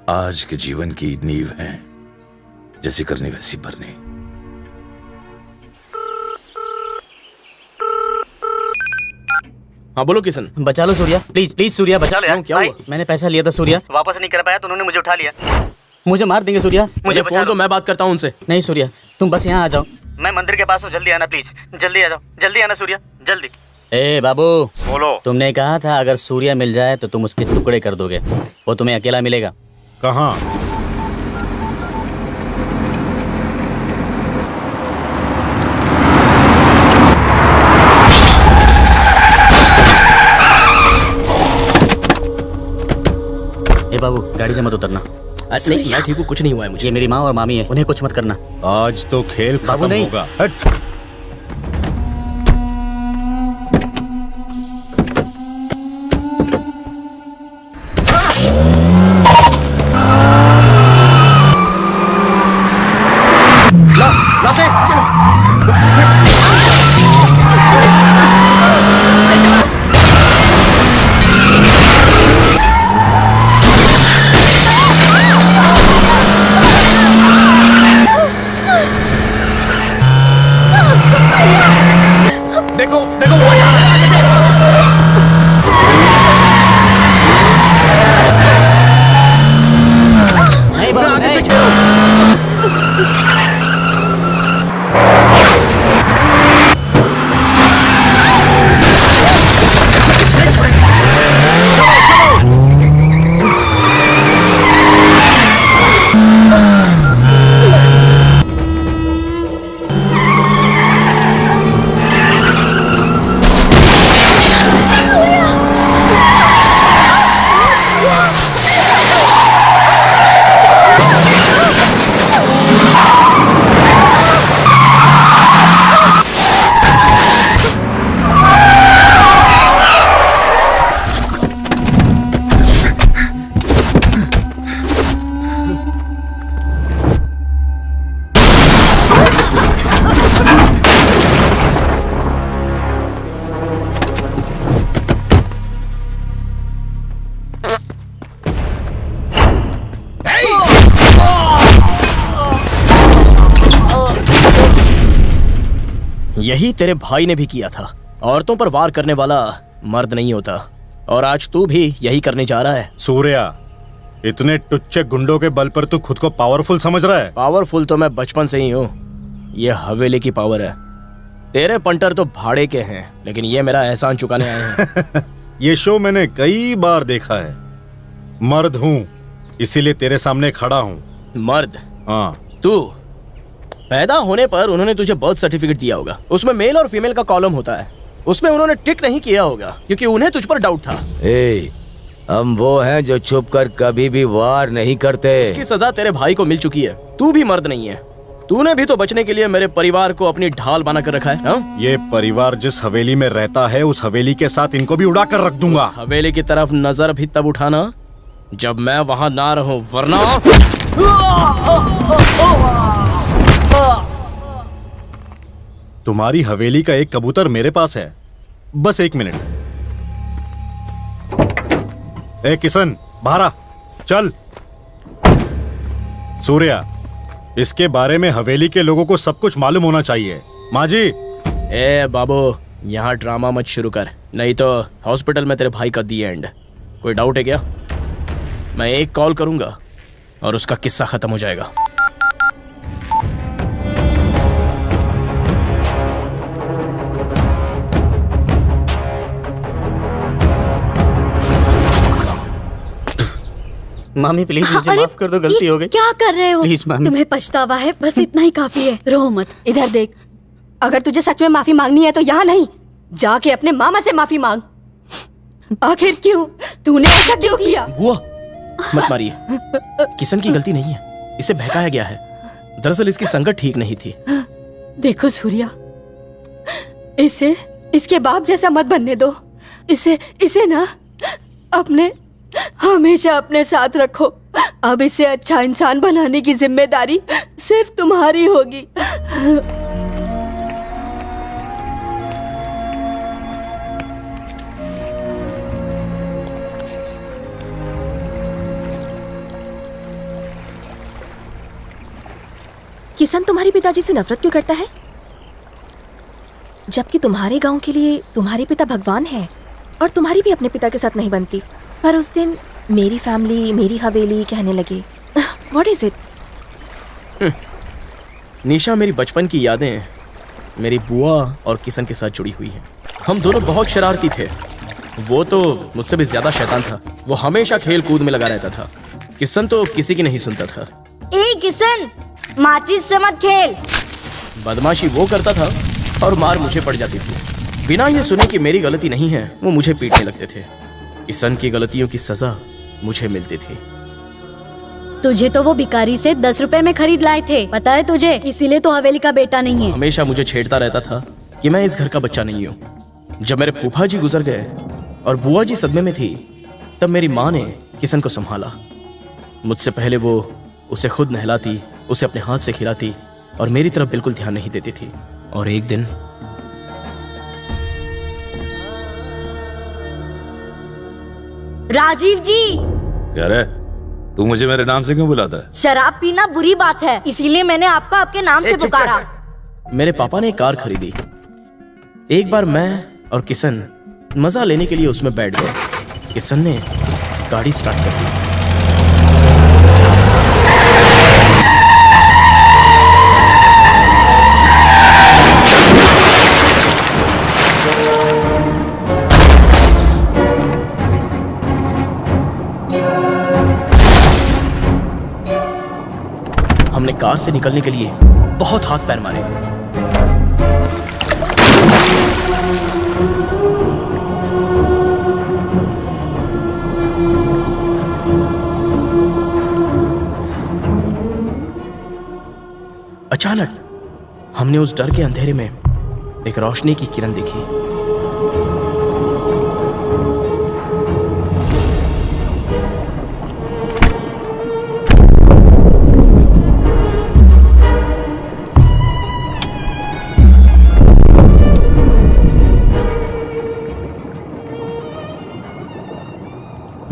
आज के जीवन की नींव है। जैसी करनी वैसी भरनी। हाँ बोलो किशन। बचा लो सूर्या, प्लीज प्लीज सूर्या बचा लो यार। क्या हुआ? मैंने पैसा लिया था सूर्या, वापस नहीं कर पाया तो उन्होंने मुझे उठा लिया। मुझे मार देंगे सूर्या, मुझे फोन तो मैं बात करता हूँ उनसे। नहीं सूर्या, तुम बस यहाँ आ जाओ, मैं मंदिर के पास हूँ, जल्दी आना प्लीज, जल्दी आ जाओ, जल्दी आना सूर्या, जल्दी। ए बाबू, बोलो। तुमने कहा था अगर सूर्या मिल जाए तो तुम उसके टुकड़े कर दोगे, वो तुम्हें अकेला मिलेगा। कहाँ? ए बाबू, गाड़ी से मत उतरना। नहीं, मैं ठीक हूँ, कुछ नहीं हुआ है मुझे। ये मेरी माँ और मामी है, उन्हें कुछ मत करना। आज तो खेल बाबू खत्म नहीं। होगा। हट। यही तेरे भाई ने भी किया था। औरतों पर वार करने वाला मर्द नहीं होता, और आज तू भी यही करने जा रहा है। सूर्या, इतने टुच्चे गुंडों के बल पर तू खुद को पावरफुल समझ रहा है? पावरफुल तो मैं बचपन से ही हूँ। ये हवेली की पावर है। तेरे पंटर तो भाड़े के हैं, लेकिन ये मेरा एहसान चुकाने आए हैं। ये शो मैंने कई बार देखा है। मर्द हूँ, इसीलिए तेरे सामने खड़ा हूँ। मर्द? हाँ। तू पैदा होने पर उन्होंने तुझे बर्थ सर्टिफिकेट दिया होगा, उसमें मेल और फीमेल का कॉलम होता है। उसमें उन्होंने टिक नहीं किया होगा क्योंकि उन्हें तुझ पर डाउट था। हम वो हैं जो छुपकर कभी भी वार नहीं करते। उसकी सजा तेरे भाई को मिल चुकी है। तू भी मर्द नहीं है। तूने भी तो बचने के लिए मेरे परिवार को अपनी ढाल बना कर रखा है हा? ये परिवार जिस हवेली में रहता है, उस हवेली के साथ इनको भी उड़ा कर रख दूंगा। उस हवेली की तरफ नजर भी तब उठाना जब मैं वहां ना रहूं, वरना तुम्हारी हवेली का एक कबूतर मेरे पास है। बस 1 मिनट। ए किशन, बाहर आ, चल। सूर्या, इसके बारे में हवेली के लोगों को सब कुछ मालूम होना चाहिए। माँ जी। ए बाबू, यहाँ ड्रामा मत शुरू कर, नहीं तो हॉस्पिटल में तेरे भाई का दी एंड। कोई डाउट है क्या? मैं एक कॉल करूंगा और उसका किस्सा खत्म हो जाएगा। मामी प्लीज मुझे माफ कर दो, गलती हो गई। क्या कर रहे हो? प्लीज मामी। तुम्हें पछतावा है, बस इतना ही काफी है। रो मत। इधर देख, अगर तुझे सच में माफी मांगनी है तो यहाँ नहीं, जाके अपने मामा से माफी मांग। आखिर क्यों? तूने ऐसा क्यों किया? बुआ, मत मारिए। किशन की गलती नहीं है, इसे बहकाया गया है। दरअसल इसकी संगत ठीक नहीं थी। देखो सूर्या, इसे इसके बाप जैसा मत बनने दो। इसे ना हमेशा अपने साथ रखो। अब इसे अच्छा इंसान बनाने की जिम्मेदारी सिर्फ तुम्हारी होगी। किशन तुम्हारे पिताजी से नफरत क्यों करता है, जबकि तुम्हारे गांव के लिए तुम्हारे पिता भगवान है और तुम्हारी भी अपने पिता के साथ नहीं बनती। पर उस दिन मेरी फैमिली, मेरी हवेली कहने लगे। What is it? निशा, मेरी बचपन की यादें मेरी बुआ और किशन के साथ जुड़ी हुई हैं। हम दोनों बहुत शरारती थे। वो तो मुझसे भी ज्यादा शैतान था। वो हमेशा खेल कूद में लगा रहता था। किशन तो किसी की नहीं सुनता था। ए किशन, माचिस से मत खेल। बदमाशी वो करता था और मार मुझे पड़ जाती थी। बिना ये सुने कि मेरी गलती नहीं है, वो मुझे पीटने लगते थे। किशन की गलतियों की सजा मुझे मिलती थी। तुझे तो वो भिखारी से 10 रुपए में खरीद लाए थे, पता है तुझे? इसीलिए तो हवेली का बेटा नहीं है। हमेशा मुझे छेड़ता रहता था कि मैं इस घर का बच्चा नहीं हूँ। जब मेरे फूफा जी गुजर गए और बुआ जी सदमे में थी, तब मेरी माँ ने किशन को संभाला। मुझसे पहले वो उसे खुद नहलाती, उसे अपने हाथ से खिलाती और मेरी तरफ बिल्कुल ध्यान नहीं देती थी। और एक दिन राजीव जी। क्या रे, तू मुझे मेरे नाम से क्यों बुलाता है? शराब पीना बुरी बात है, इसीलिए मैंने आपको आपके नाम से पुकारा। मेरे पापा ने एक कार खरीदी। एक बार मैं और किशन मजा लेने के लिए उसमें बैठ गए। किशन ने गाड़ी स्टार्ट कर दी। हमने कार से निकलने के लिए बहुत हाथ पैर मारे। अचानक हमने उस डर के अंधेरे में एक रोशनी की किरण देखी।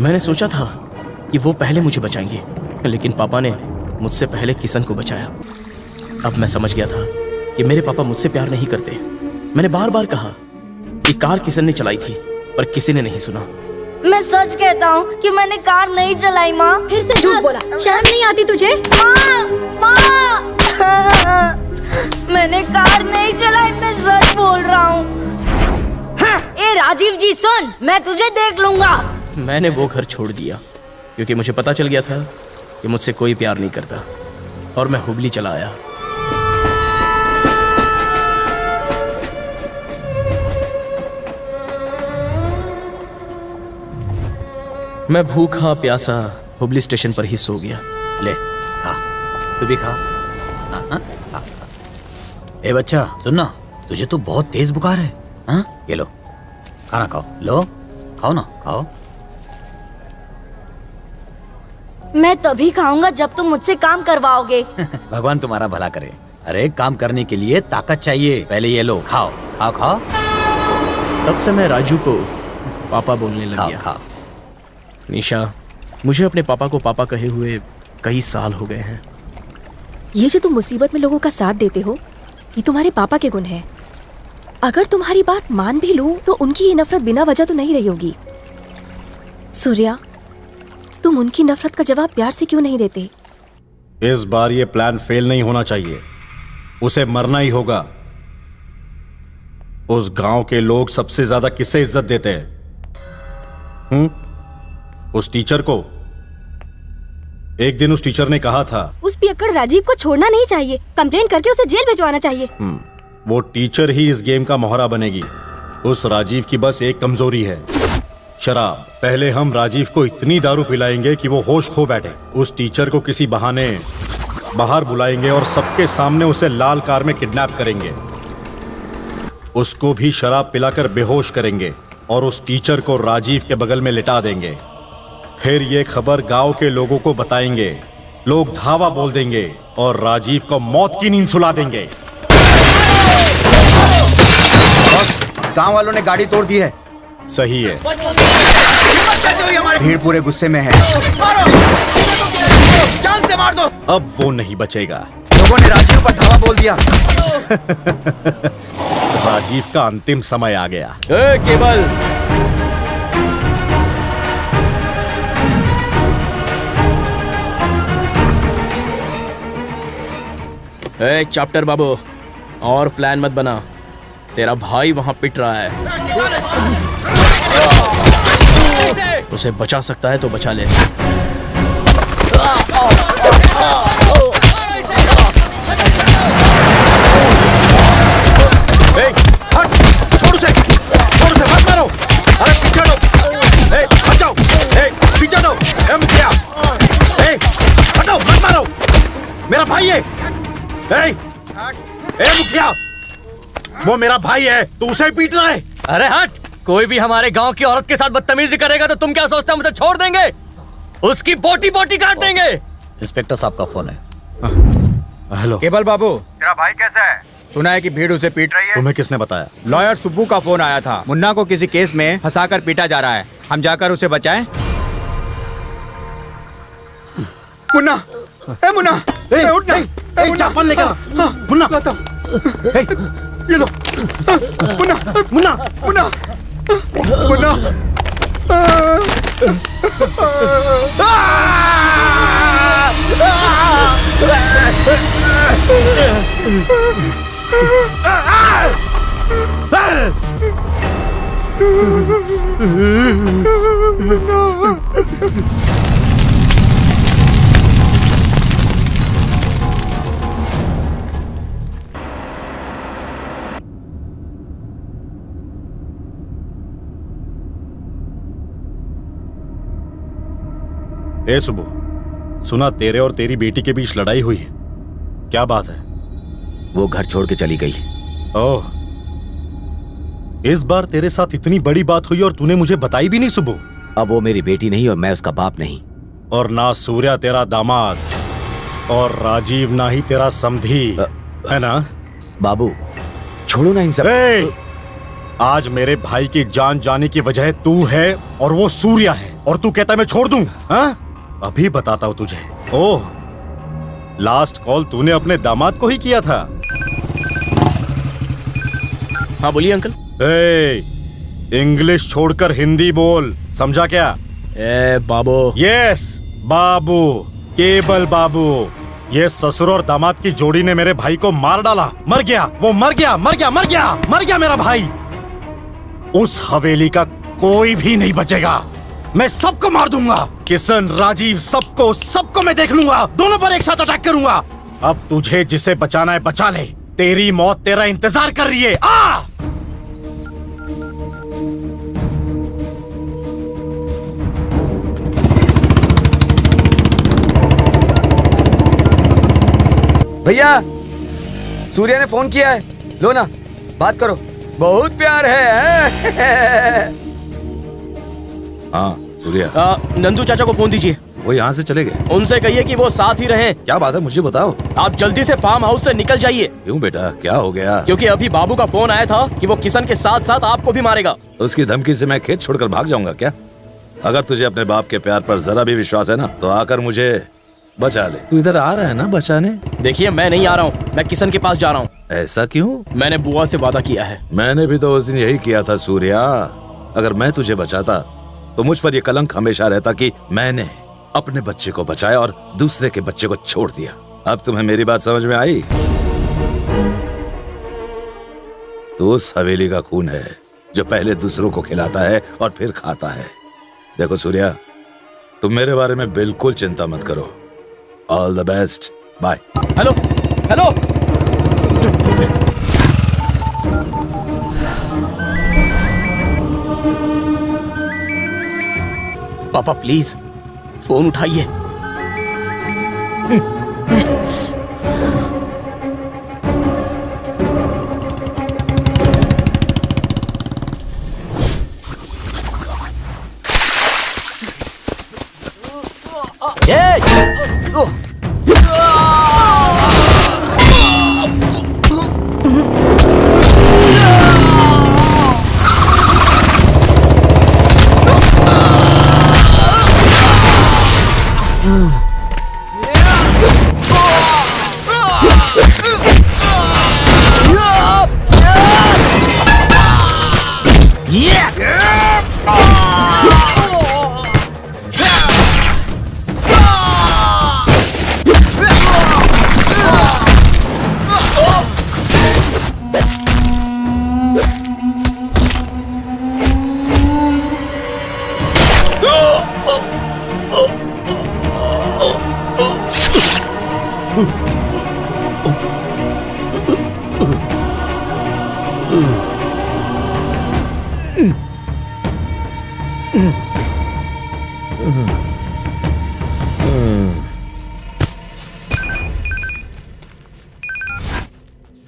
मैंने सोचा था कि वो पहले मुझे बचाएंगे, लेकिन पापा ने मुझसे पहले किशन को बचाया। अब मैं समझ गया था कि मेरे पापा मुझसे प्यार नहीं करते, मैंने बार बार कहा कि कार किशन ने चलाई थी, पर किसी ने नहीं सुना। मैं सच कहता हूँ कि मैंने कार नहीं चलाई माँ। फिर से झूठ बोला, शर्म नहीं आती तुझे? माँ मैंने कार नहीं चलाई, मैं सच बोल रहा हूँ। ए राजीव जी सुन, मैं तुझे देख लूंगा। मैंने वो घर छोड़ दिया क्योंकि मुझे पता चल गया था कि मुझसे कोई प्यार नहीं करता, और मैं हुबली चला आया। मैं भूखा प्यासा हुबली स्टेशन पर ही सो गया। ले खा, तू भी खा। खा। ए बच्चा सुनना, तुझे तो बहुत तेज बुखार है। हाँ ये लो खाना खाओ, लो खाओ ना, खाओ। मैं तभी खाऊंगा जब तुम मुझसे काम करवाओगे। भगवान तुम्हारा भला करे। अरे काम करने के लिए ताकत चाहिए, पहले ये लो, खाओ खाओ खाओ। तब से मैं राजू को पापा बोलने लग गया। खाओ। निशा, मुझे अपने पापा को पापा कहे हुए कई साल हो गए हैं। ये जो तुम मुसीबत में लोगों का साथ देते हो, ये तुम्हारे पापा के गुण है। अगर तुम्हारी बात मान भी लूं तो उनकी ये नफरत बिना वजह तो नहीं रही होगी। सूर्या, तुम उनकी नफरत का जवाब प्यार से क्यों नहीं देते? इस बार ये प्लान फेल नहीं होना चाहिए, उसे मरना ही होगा। उस गांव के लोग सबसे ज्यादा किससे इज्जत देते हैं? उस टीचर को। एक दिन उस टीचर ने कहा था, उस पियक्कड़ राजीव को छोड़ना नहीं चाहिए, कंप्लेन करके उसे जेल भिजवाना चाहिए। वो टीचर ही इस गेम का मोहरा बनेगी। उस राजीव की बस एक कमजोरी है, शराब। पहले हम राजीव को इतनी दारू पिलाएंगे कि वो होश खो बैठे। उस टीचर को किसी बहाने बाहर बुलाएंगे और सबके सामने उसे लाल कार में किडनैप करेंगे। उसको भी शराब पिलाकर बेहोश करेंगे और उस टीचर को राजीव के बगल में लिटा देंगे। फिर ये खबर गांव के लोगों को बताएंगे, लोग धावा बोल देंगे और राजीव को मौत की नींद सुला देंगे। गांव वालों ने गाड़ी तोड़ दी है। सही है। भीड़ पूरे गुस्से में है। जान से मार दो। अब वो नहीं बचेगा। लोगों ने राजीव पर धावा बोल दिया। राजीव का अंतिम समय आ गया। केवल चैप्टर बाबू, और प्लान मत बना, तेरा भाई वहां पिट रहा है। उसे बचा सकता है तो बचा ले। छोड़ उसे, मत मारो। अरे पीछे हटो, हट जाओ, पीछे हटो, मुखिया, हटो, मत मारो, मेरा भाई है। मुखिया, वो मेरा भाई है, तू उसे पीट रहा है। अरे हट! कोई भी हमारे गांव की औरत के साथ बदतमीजी करेगा तो तुम क्या सोचते हो हम उसे छोड़ देंगे? उसकी बोटी बोटी काट देंगे। इंस्पेक्टर साहब का फोन है। हेलो केवल बाबू, तेरा भाई कैसा है? सुना है कि भीड़ उसे पीट रही है। तुम्हें किसने बताया? लॉयर सुब्बू का फोन आया था। मुन्ना को किसी केस में फंसाकर पीटा जा रहा है, हम जाकर उसे बचाएं। मुन्ना, मुन्ना, उठ नहीं, चापन लेकर मुन्ना, ये लो। मुन्ना, मुन्ना, मुन्ना, मुन्ना। ए सुबह, सुना तेरे और तेरी बेटी के बीच लड़ाई हुई है, क्या बात है? वो घर छोड़ के चली गई। ओह, इस बार तेरे साथ इतनी बड़ी बात हुई और तूने मुझे बताई भी नहीं सुबह। अब वो मेरी बेटी नहीं और मैं उसका बाप नहीं। और ना सूर्या तेरा दामाद और राजीव ना ही तेरा समधी, है ना? बाबू छोड़ो ना इन सब। आज मेरे भाई की जान जाने की वजह तू है और वो सूर्या है, और तू कहता है मैं छोड़ दूं? हाँ? अभी बताता हूं तुझे। ओह, लास्ट कॉल तूने अपने दामाद को ही किया था। हाँ बोलिए अंकल। इंग्लिश छोड़कर हिंदी बोल, समझा क्या? ए बाबू। यस बाबू, केबल बाबू। ये ससुर और दामाद की जोड़ी ने मेरे भाई को मार डाला। मर गया वो, मर गया मर गया मर गया मर गया मेरा भाई। उस हवेली का कोई भी नहीं बचेगा। मैं सबको मार दूंगा। किशन, राजीव, सबको मैं देख लूंगा। दोनों पर एक साथ अटैक करूंगा। अब तुझे जिसे बचाना है बचा ले। तेरी मौत तेरा इंतजार कर रही है। आ! भैया, सूर्या ने फोन किया है, लो ना, बात करो। बहुत प्यार है। हाँ सूर्या। नंदू चाचा को फोन दीजिए। वो यहाँ से चले गए। उनसे कहिए कि वो साथ ही रहें। क्या बात है, मुझे बताओ। आप जल्दी से फार्म हाउस से निकल जाइए। क्यों बेटा, क्या हो गया? क्योंकि अभी बाबू का फोन आया था कि वो किशन के साथ साथ आपको भी मारेगा। उसकी धमकी से मैं खेत छोड़कर भाग जाऊंगा क्या? अगर तुझे अपने बाप के प्यार पर जरा भी विश्वास है ना, तो आकर मुझे बचा ले। तू इधर आ रहा है ना बचाने? देखिए, मैं नहीं आ रहा हूँ, मैं किशन के पास जा रहा हूँ। ऐसा क्यों? मैंने बुआ से वादा किया है। मैंने भी तो उस दिन यही किया था सूर्या। अगर मैं तुझे बचाता तो मुझ पर यह कलंक हमेशा रहता कि मैंने अपने बच्चे को बचाया और दूसरे के बच्चे को छोड़ दिया। अब तुम्हें मेरी बात समझ में आई? तो उस हवेली का खून है जो पहले दूसरों को खिलाता है और फिर खाता है। देखो सूर्या, तुम मेरे बारे में बिल्कुल चिंता मत करो। All the best, bye. Hello hello. पापा प्लीज फोन उठाइए।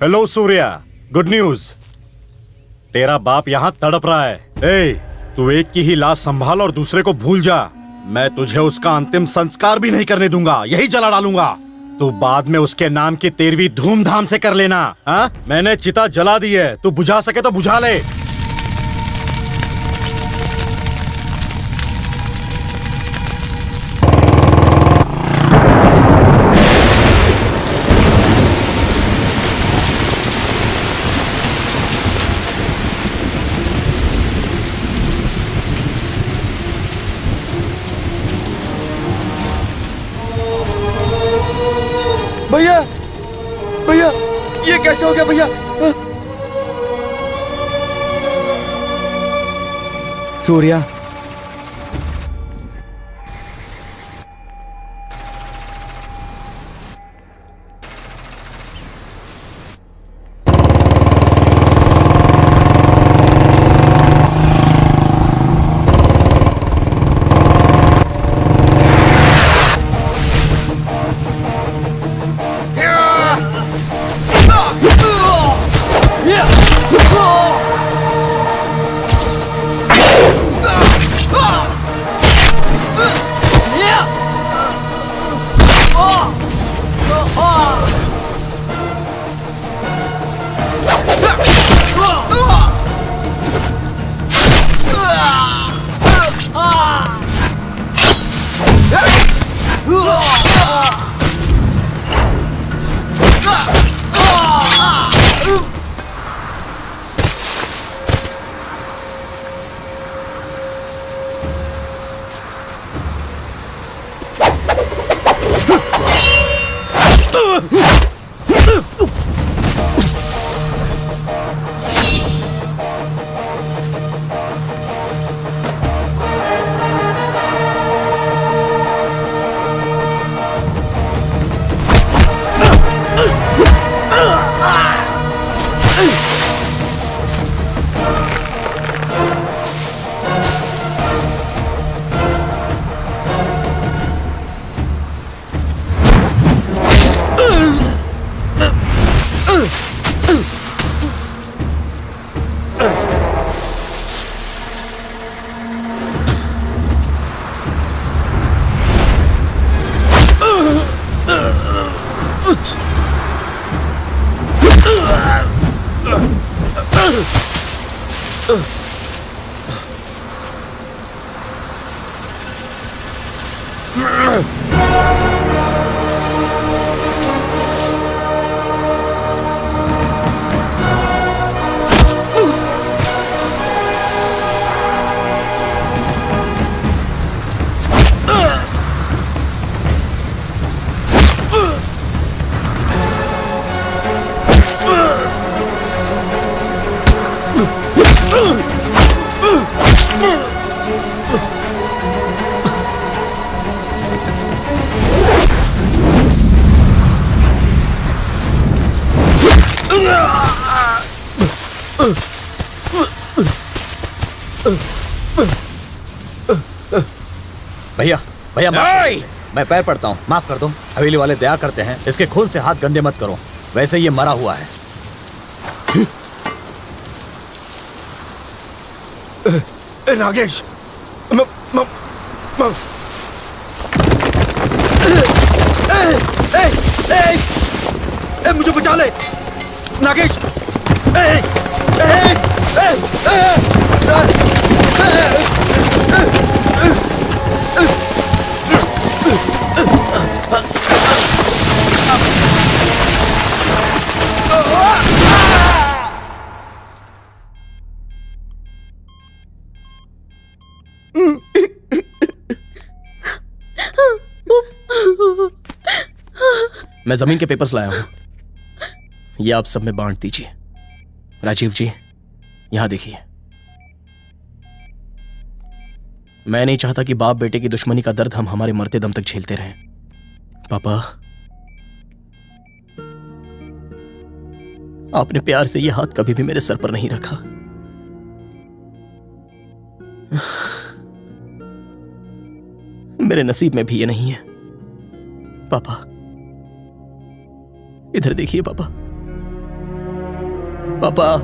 Hello Surya, good news. तेरा बाप यहाँ तड़प रहा है। ए, तू एक की ही लाश संभाल और दूसरे को भूल जा। मैं तुझे उसका अंतिम संस्कार भी नहीं करने दूंगा, यही जला डालूंगा। तू बाद में उसके नाम की 13वीं धूमधाम से कर लेना। हाँ, मैंने चिता जला दी है, तू बुझा सके तो बुझा ले। भैया, भैया, ये कैसे हो गया भैया? सूर्या, भैया भैया मैं पैर पड़ता हूँ, माफ कर दो। हवेली वाले दया करते हैं, इसके खून से हाथ गंदे मत करो, वैसे ये मरा हुआ है। नागेश मुझे बचा ले नागेश। मैं जमीन के पेपर्स लाया हूं, ये आप सब में बांट दीजिए। राजीव जी, यहां देखिए। मैं नहीं चाहता कि बाप बेटे की दुश्मनी का दर्द हम हमारे मरते दम तक झेलते रहें। पापा, आपने प्यार से ये हाथ कभी भी मेरे सर पर नहीं रखा। मेरे नसीब में भी ये नहीं है। पापा, इधर देखिए पापा। पापा,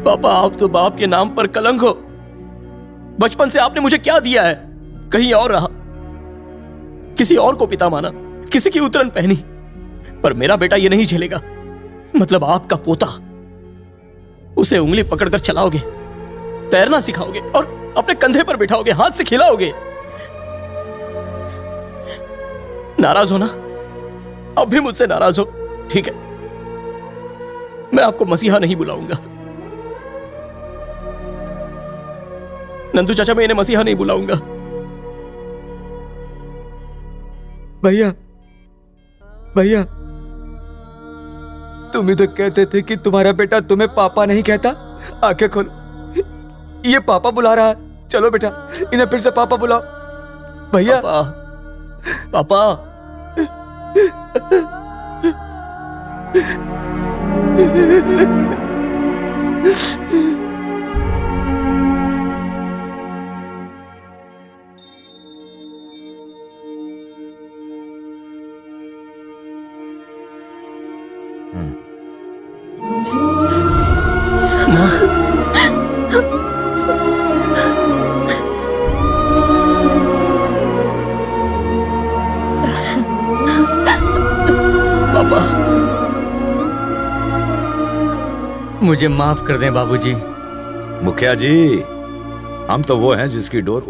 पापा, आप तो बाप के नाम पर कलंक हो। बचपन से आपने मुझे क्या दिया है? कहीं और रहा, किसी और को पिता माना, किसी की उतरन पहनी, पर मेरा बेटा ये नहीं झेलेगा। मतलब आपका पोता, उसे उंगली पकड़कर चलाओगे, तैरना सिखाओगे और अपने कंधे पर बिठाओगे, हाथ से खिलाओगे। नाराज हो ना? अब भी मुझसे नाराज हो? ठीक है, मैं आपको मसीहा नहीं बुलाऊंगा। नंदू चाचा, मैं इन्हें मसीहा नहीं बुलाऊंगा। भैया भैया, तुम ही तो कहते थे कि तुम्हारा बेटा तुम्हें पापा नहीं कहता। आंखें खोलो, ये पापा बुला रहा है। चलो बेटा, इन्हें फिर से पापा बुलाओ। भैया पापा, पापा। मुझे माफ कर दें बाबूजी। मुखिया जी, हम तो वो हैं जिसकी डोर